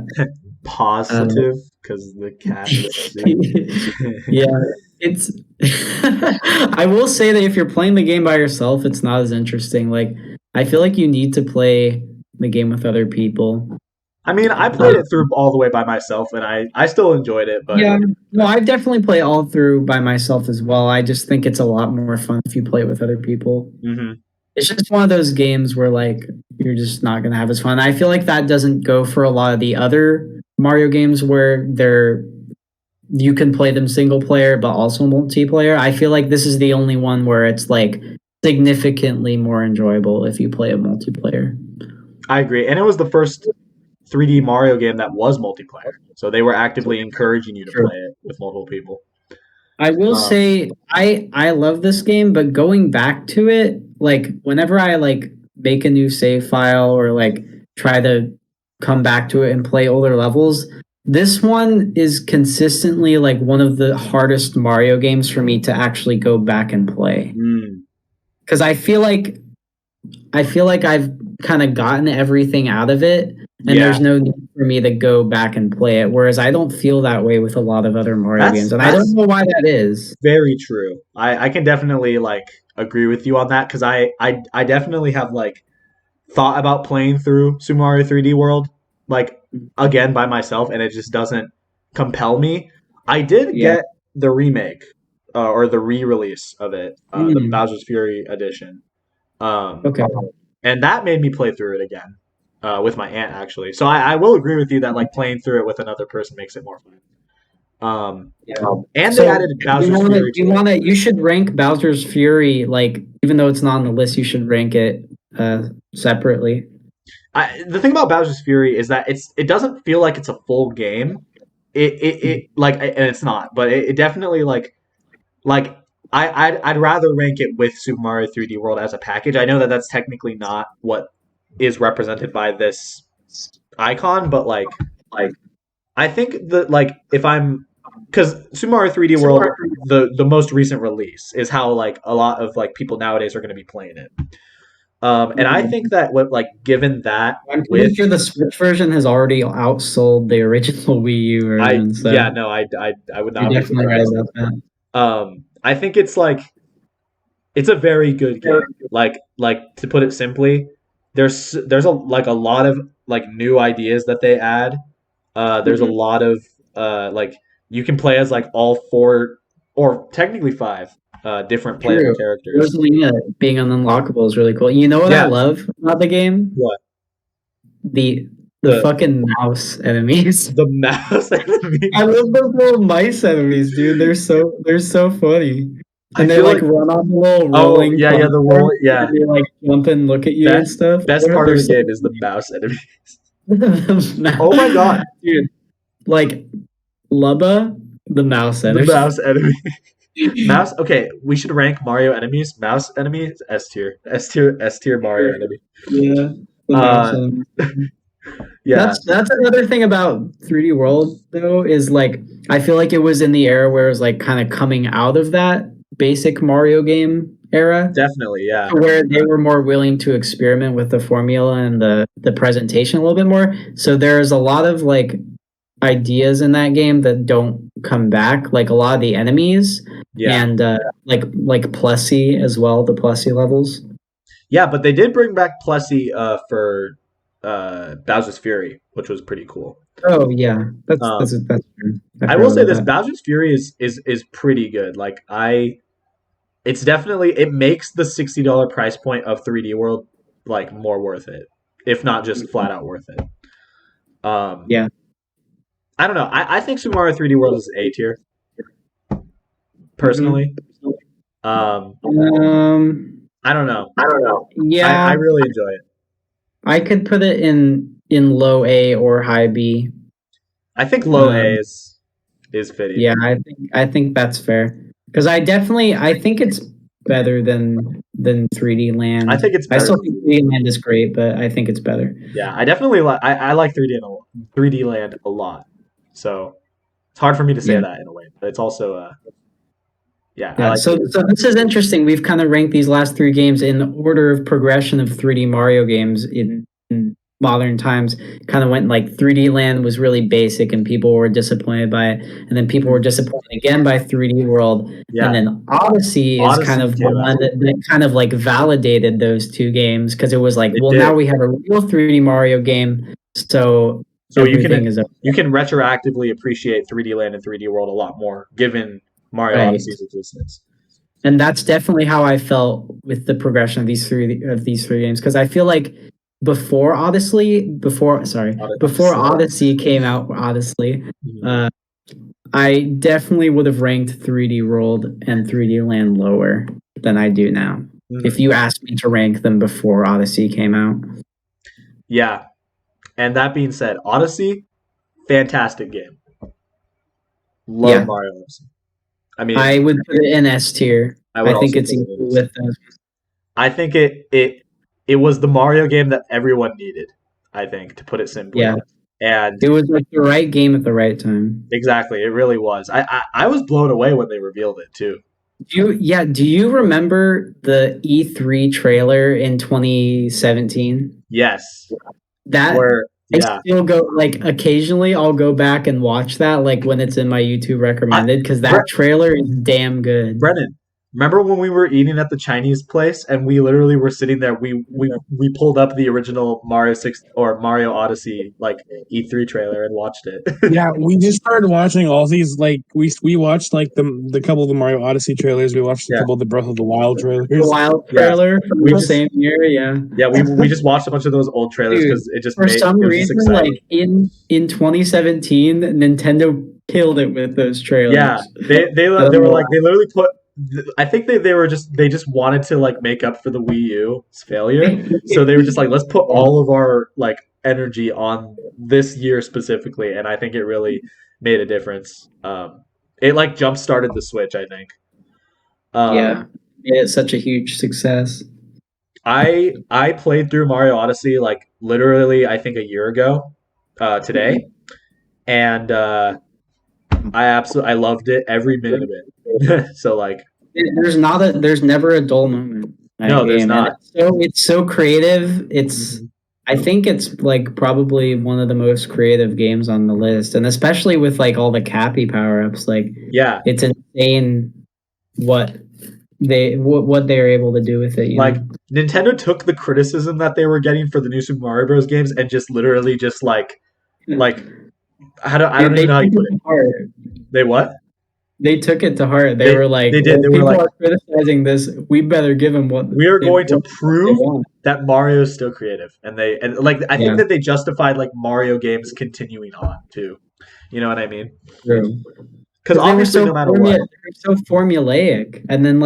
Speaker 1: Positive, because the cat.
Speaker 3: Yeah, it's. I will say that if you're playing the game by yourself, it's not as interesting. Like, I feel like you need to play the game with other people.
Speaker 1: I mean, I played it through all the way by myself, and I still enjoyed it. But
Speaker 3: yeah, no, I've definitely played all through by myself as well. I just think it's a lot more fun if you play it with other people. It's just one of those games where like you're just not gonna have as fun. I feel like that doesn't go for a lot of the other Mario games where you can play them single player but also multiplayer. I feel like this is the only one where it's like significantly more enjoyable if you play a multiplayer.
Speaker 1: I agree, and it was the first 3D Mario game that was multiplayer, so they were actively encouraging you to play it with multiple people.
Speaker 3: I will say I love this game, but going back to it, like whenever I like make a new save file or like try to come back to it and play older levels, this one is consistently like one of the hardest Mario games for me to actually go back and play. Because I feel like I've kind of gotten everything out of it, and there's no need for me to go back and play it. Whereas I don't feel that way with a lot of other Mario games, and I don't know why that is.
Speaker 1: Very true. I can definitely like agree with you on that, because I definitely have like thought about playing through Super Mario 3D World like again by myself, and it just doesn't compel me. I did get the remake or the re-release of it, the Bowser's Fury edition. And that made me play through it again with my aunt, actually. So I will agree with you that like playing through it with another person makes it more fun. And they added Bowser's Fury.
Speaker 3: You should rank Bowser's Fury, like even though it's not on the list, you should rank it separately.
Speaker 1: The thing about Bowser's Fury is that it doesn't feel like it's a full game. It like, and it's not, but it definitely like I'd rather rank it with Super Mario 3D World as a package. I know that that's technically not what is represented by this icon, but like I think that like if I'm, because Super Mario 3D World, the most recent release is how like a lot of like people nowadays are going to be playing it. And I think that given that,
Speaker 3: I'm pretty sure the Switch version has already outsold the original Wii U version.
Speaker 1: I would not.
Speaker 3: You're definitely right about that.
Speaker 1: I think it's like it's a very good game. Like to put it simply, there's a lot of like new ideas that they add. There's a lot of like you can play as like all 4 or technically 5 different playable characters.
Speaker 3: Rosalina being an unlockable is really cool. You know what I love about the game?
Speaker 1: What?
Speaker 3: The fucking mouse enemies.
Speaker 1: The mouse enemies.
Speaker 3: I love those little mice enemies, dude. They're so funny. And they like run on the little rolling.
Speaker 1: Oh, yeah, the roll. Yeah.
Speaker 3: And they like jump and look at you and stuff.
Speaker 1: Best part of the game is the mouse enemies. Oh my god,
Speaker 3: dude! Like Lubba, the mouse enemy.
Speaker 1: The mouse enemy. Mouse. Okay, we should rank Mario enemies. Mouse enemies S tier. S tier Mario enemy.
Speaker 3: Yeah. Yeah. That's another thing about 3D World though, is like I feel like it was in the era where it was like kind of coming out of that basic Mario game era.
Speaker 1: Definitely, yeah.
Speaker 3: Where they were more willing to experiment with the formula and the presentation a little bit more. So there's a lot of like ideas in that game that don't come back, like a lot of the enemies and like Plessy as well, the Plessy levels.
Speaker 1: Yeah, but they did bring back Plessy for Bowser's Fury, which was pretty cool.
Speaker 3: Oh yeah, that's true.
Speaker 1: I will say this: Bowser's Fury is pretty good. Like it's definitely it makes the $60 price point of 3D World like more worth it, if not just flat out worth it.
Speaker 3: Yeah,
Speaker 1: I don't know. I think Super Mario 3D World is A tier, personally. I don't know.
Speaker 3: Yeah,
Speaker 1: I really enjoy it.
Speaker 3: I could put it in low A or high B.
Speaker 1: I think low A is fitting.
Speaker 3: Yeah, I think that's fair. Because I think it's better than 3D Land.
Speaker 1: I think it's better.
Speaker 3: I still think 3D Land is great, but I think it's better.
Speaker 1: Yeah, I definitely I like 3D Land a lot. So it's hard for me to say that in a way, but it's also I like
Speaker 3: so this is interesting. We've kind of ranked these last 3 games in order of progression of 3D Mario games in modern times. Kind of went like 3D Land was really basic and people were disappointed by it, and then people were disappointed again by 3D World, and then Odyssey is kind of the one that kind of like validated those 2 games, because it was like, now we have a real 3D Mario game, so
Speaker 1: you can retroactively appreciate 3D Land and 3D World a lot more given Mario Odyssey's existence.
Speaker 3: And that's definitely how I felt with the progression of these three games, because I feel like before Odyssey came out, I definitely would have ranked 3D World and 3D Land lower than I do now. If you asked me to rank them before Odyssey came out.
Speaker 1: Yeah. And that being said, Odyssey, fantastic game. Love Mario Odyssey. I mean,
Speaker 3: I would put it in S tier. I think it's equal with them.
Speaker 1: I think it was the Mario game that everyone needed, I think, to put it simply.
Speaker 3: Yeah.
Speaker 1: And
Speaker 3: it was like the right game at the right time.
Speaker 1: Exactly. It really was. I was blown away when they revealed it too.
Speaker 3: Do you remember the E3 trailer in 2017?
Speaker 1: Yes.
Speaker 3: I still go, like, occasionally I'll go back and watch that, like, when it's in my YouTube recommended, because that trailer is damn good.
Speaker 1: Brennan, remember when we were eating at the Chinese place and we literally were sitting there? We pulled up the original Mario 6 or Mario Odyssey like E3 trailer and watched it.
Speaker 2: Yeah, we just started watching all these, like we watched like the couple of the Mario Odyssey trailers. We watched a couple of the Breath of the Wild trailers.
Speaker 3: The Wild trailer from the same year, yeah.
Speaker 1: Yeah, we just watched a bunch of those old trailers because it just
Speaker 3: for some reason, like in 2017, Nintendo killed it with those trailers.
Speaker 1: Yeah, they were like they literally put. I think they just wanted to like make up for the Wii U's failure, so they were just like, let's put all of our like energy on this year specifically, and I think it really made a difference. It like jump started the Switch, I think.
Speaker 3: It's such a huge success.
Speaker 1: I played through Mario Odyssey like literally I think a year ago today, and I loved it every minute of it. So like
Speaker 3: there's never a dull moment.
Speaker 1: No, there's not.
Speaker 3: It's so creative. I think it's like probably one of the most creative games on the list, and especially with like all the Cappy power-ups, like it's insane what they're able to do with it. You know?
Speaker 1: Nintendo took the criticism that they were getting for the new Super Mario Bros. Games and just literally just like I don't even know how you put it. They what?
Speaker 3: They took it to heart. They were like,
Speaker 1: they did. They
Speaker 3: people
Speaker 1: were
Speaker 3: are criticizing this. We better give them what
Speaker 1: we are going to prove that Mario is still creative, and I think that they justified like Mario games continuing on too. You know what I mean?
Speaker 3: True.
Speaker 1: Because obviously, no matter what,
Speaker 3: they're so formulaic, and then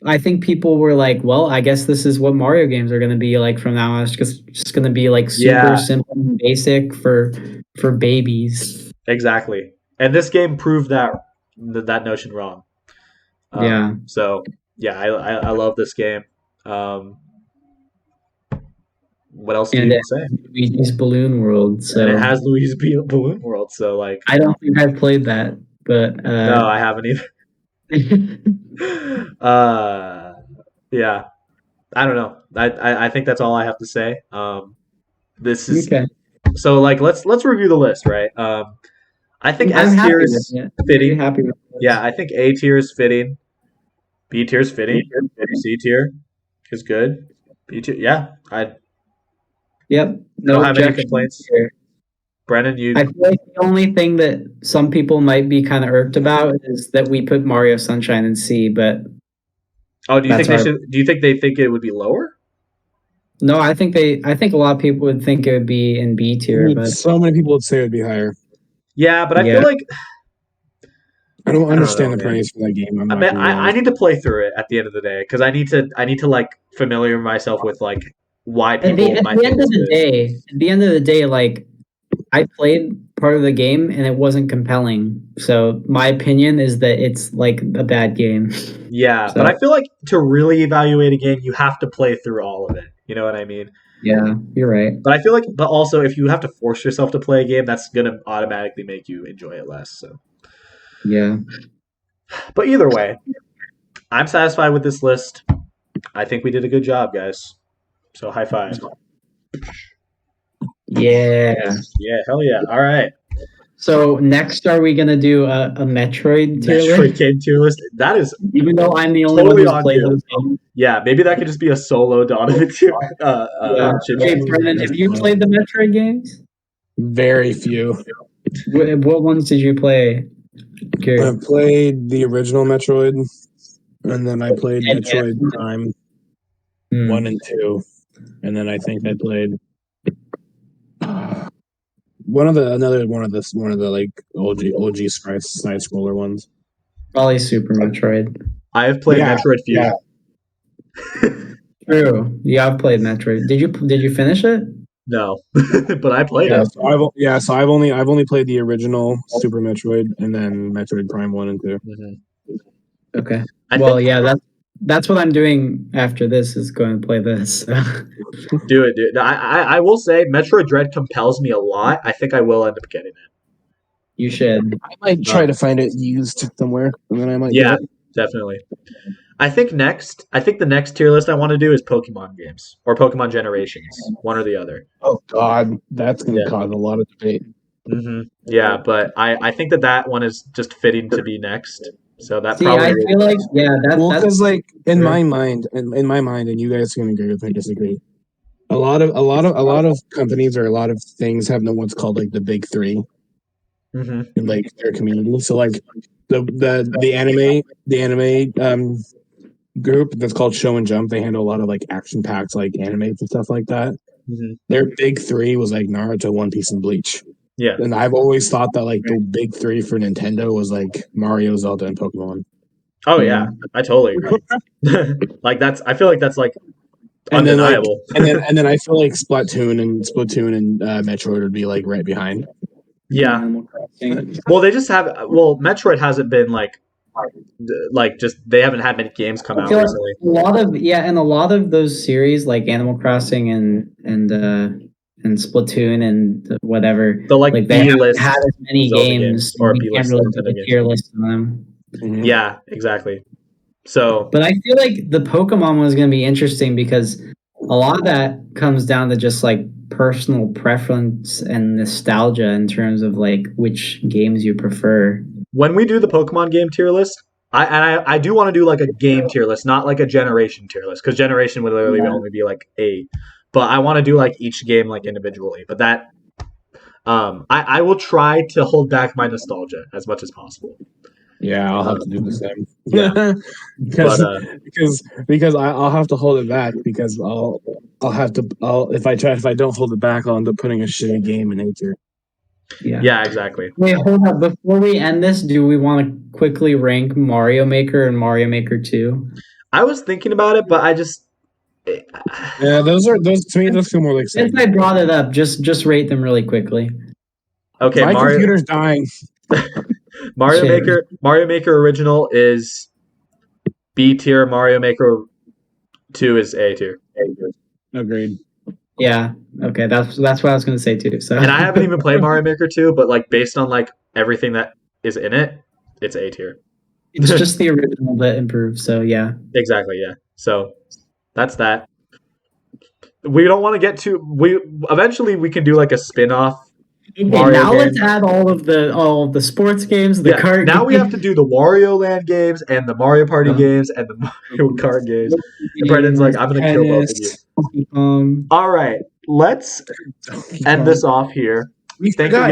Speaker 3: I think people were like, well, I guess this is what Mario games are going to be like from now on. It's just going to be like super simple and basic for babies.
Speaker 1: Exactly. And this game proved that notion wrong. So, I love this game. What else do you say?
Speaker 3: Luigi's Balloon World. So.
Speaker 1: And it has Luigi's Balloon World. So, like.
Speaker 3: I don't think I've played that, but.
Speaker 1: No, I haven't either. Yeah. I don't know. I think that's all I have to say. This is
Speaker 3: okay.
Speaker 1: So like let's review the list, right? I think S tier is fitting.
Speaker 3: Happy with
Speaker 1: yeah, I think A tier is fitting. B tier is fitting. C tier is good. B tier, yeah.
Speaker 3: Yep.
Speaker 1: No don't have any complaints. Here. Brennen, you.
Speaker 3: I feel like the only thing that some people might be kind of irked about is that we put Mario Sunshine in C, but.
Speaker 1: Oh, do you think they should? Do you think they think it would be lower?
Speaker 3: No, I think a lot of people would think it would be in B tier. But
Speaker 2: so many people would say it would be higher.
Speaker 1: Yeah, but I feel like
Speaker 2: I don't understand the praise for that game.
Speaker 1: I need to play through it at the end of the day because I need to like familiar myself with like why people.
Speaker 3: At the end of the day, like I played part of the game and it wasn't compelling. So my opinion is that it's like a bad game.
Speaker 1: Yeah, but I feel like to really evaluate a game, you have to play through all of it. You know what I mean?
Speaker 3: Yeah, you're right.
Speaker 1: But I feel like, but also if you have to force yourself to play a game, that's gonna automatically make you enjoy it less. So.
Speaker 3: Yeah.
Speaker 1: But either way, I'm satisfied with this list. I think we did a good job, guys. So high five.
Speaker 3: Yeah.
Speaker 1: Yeah, hell yeah. All right.
Speaker 3: So next, are we gonna do a Metroid tier list?
Speaker 1: Metroid game tier list. That is
Speaker 3: even though I'm the only one who's played those games.
Speaker 1: Yeah, maybe that could just be a solo Donovan tier.
Speaker 3: Hey, Brennen, have you played the Metroid games?
Speaker 2: Very few.
Speaker 3: What ones did you play?
Speaker 2: I played the original Metroid, and then I played Metroid Prime 1 and 2, and then I think I played one of the like OG side scroller ones.
Speaker 3: Probably Super Metroid.
Speaker 1: I have played Metroid Fusion.
Speaker 3: Yeah. True. Yeah, I've played Metroid. Did you finish it?
Speaker 1: No, but I played it.
Speaker 2: So I've only played the original Super Metroid and then Metroid Prime 1 and 2.
Speaker 3: Mm-hmm. Okay. That's what I'm doing after this is going to play this.
Speaker 1: Do it, dude. I will say Metroid Dread compels me a lot. I think I will end up getting it.
Speaker 3: You should.
Speaker 2: I might try to find it used somewhere, and then I might.
Speaker 1: Yeah, definitely. I think the next tier list I want to do is Pokemon games or Pokemon Generations, one or the other.
Speaker 2: Oh God, that's going to cause a lot of debate.
Speaker 1: Mm-hmm. Yeah, but I think that one is just fitting to be next. So that
Speaker 3: I feel like that's
Speaker 2: because like in my mind, and you guys can agree with me, disagree. A lot of companies or a lot of things have what's called like the big three in like their community. So like the anime group that's called Show and Jump, they handle a lot of like action packed like animes and stuff like that. Mm-hmm. Their big three was like Naruto, One Piece, and Bleach.
Speaker 1: Yeah,
Speaker 2: and I've always thought that like the big three for Nintendo was like Mario, Zelda, and Pokemon.
Speaker 1: Oh yeah, I totally agree. Like I feel like that's like undeniable.
Speaker 2: And then I feel like Splatoon and Metroid would be like right behind.
Speaker 1: Yeah. Well, they just have. Well, Metroid hasn't been like just they haven't had many games come out recently.
Speaker 3: A lot of those series like Animal Crossing and Splatoon and whatever.
Speaker 1: They haven't
Speaker 3: had as many games or you can't really put a tier list on them.
Speaker 1: Mm-hmm. Yeah, exactly. So,
Speaker 3: but I feel like the Pokemon one is going to be interesting because a lot of that comes down to just like personal preference and nostalgia in terms of like which games you prefer.
Speaker 1: When we do the Pokemon game tier list, I do want to do like a game tier list, not like a generation tier list, because generation would literally only be like 8. But I want to do like each game like individually. But that I will try to hold back my nostalgia as much as possible.
Speaker 2: Yeah, I'll have to do the same.
Speaker 1: Yeah,
Speaker 2: because I'll have to hold it back because if I don't hold it back, I'll end up putting a shitty game in A tier.
Speaker 1: Yeah, exactly.
Speaker 3: Wait, hold up. Before we end this, do we want to quickly rank Mario Maker and Mario Maker 2?
Speaker 1: I was thinking about it, but I just
Speaker 2: those to me those feel more like.
Speaker 3: Since I brought it up, just rate them really quickly.
Speaker 1: Okay,
Speaker 2: my computer's dying.
Speaker 1: Mario Maker Original is B tier. Mario Maker 2 is A tier.
Speaker 2: Agreed.
Speaker 3: Yeah. Okay. That's what I was gonna say too. So.
Speaker 1: And I haven't even played Mario Maker 2, but like based on like everything that is in it, it's A tier.
Speaker 3: It's just the original that improved. So yeah.
Speaker 1: Exactly. Yeah. So that's that. We don't want to get eventually we can do like a spin-off.
Speaker 3: Okay, now let's add all of the sports games, the kart.
Speaker 1: Now we have to do the Wario Land games and the Mario Party games and the Mario Kart games. Brennan's like, I'm gonna kill both of you. All right, let's end this off here.
Speaker 2: We forgot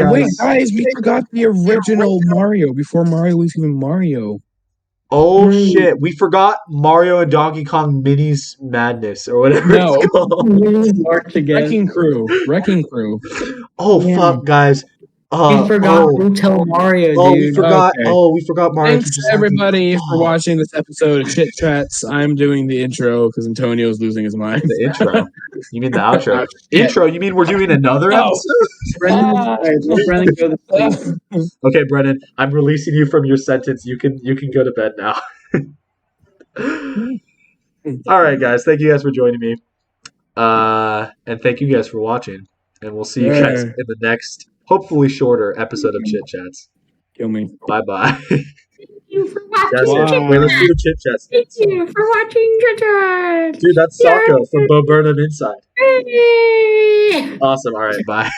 Speaker 2: the original Mario before Mario was even Mario.
Speaker 1: Oh shit, we forgot Mario and Donkey Kong Minis Madness or whatever it's called.
Speaker 2: Wrecking Crew.
Speaker 1: Oh fuck, guys.
Speaker 3: We forgot Hotel Mario, dude.
Speaker 1: We forgot Mario.
Speaker 2: Thanks everybody for watching this episode of Chit Chats. I'm doing the intro because Antonio's losing his mind.
Speaker 1: The intro? You mean the outro? Intro? You mean we're doing another episode?
Speaker 3: Brennan, go to sleep.
Speaker 1: Okay, Brennan, I'm releasing you from your sentence. You can go to bed now. All right, guys. Thank you guys for joining me. And thank you guys for watching. And we'll see you guys in the next, hopefully shorter episode of Chit Chats.
Speaker 2: Kill me.
Speaker 1: Bye-bye.
Speaker 4: Thank you for watching Chit Chats.
Speaker 1: Wait, let's do the Chit Chats.
Speaker 4: Thank you for watching Chit Chats.
Speaker 1: Dude, that's Sako from Bo Burnham Inside.
Speaker 4: Yay!
Speaker 1: Awesome. All right, bye.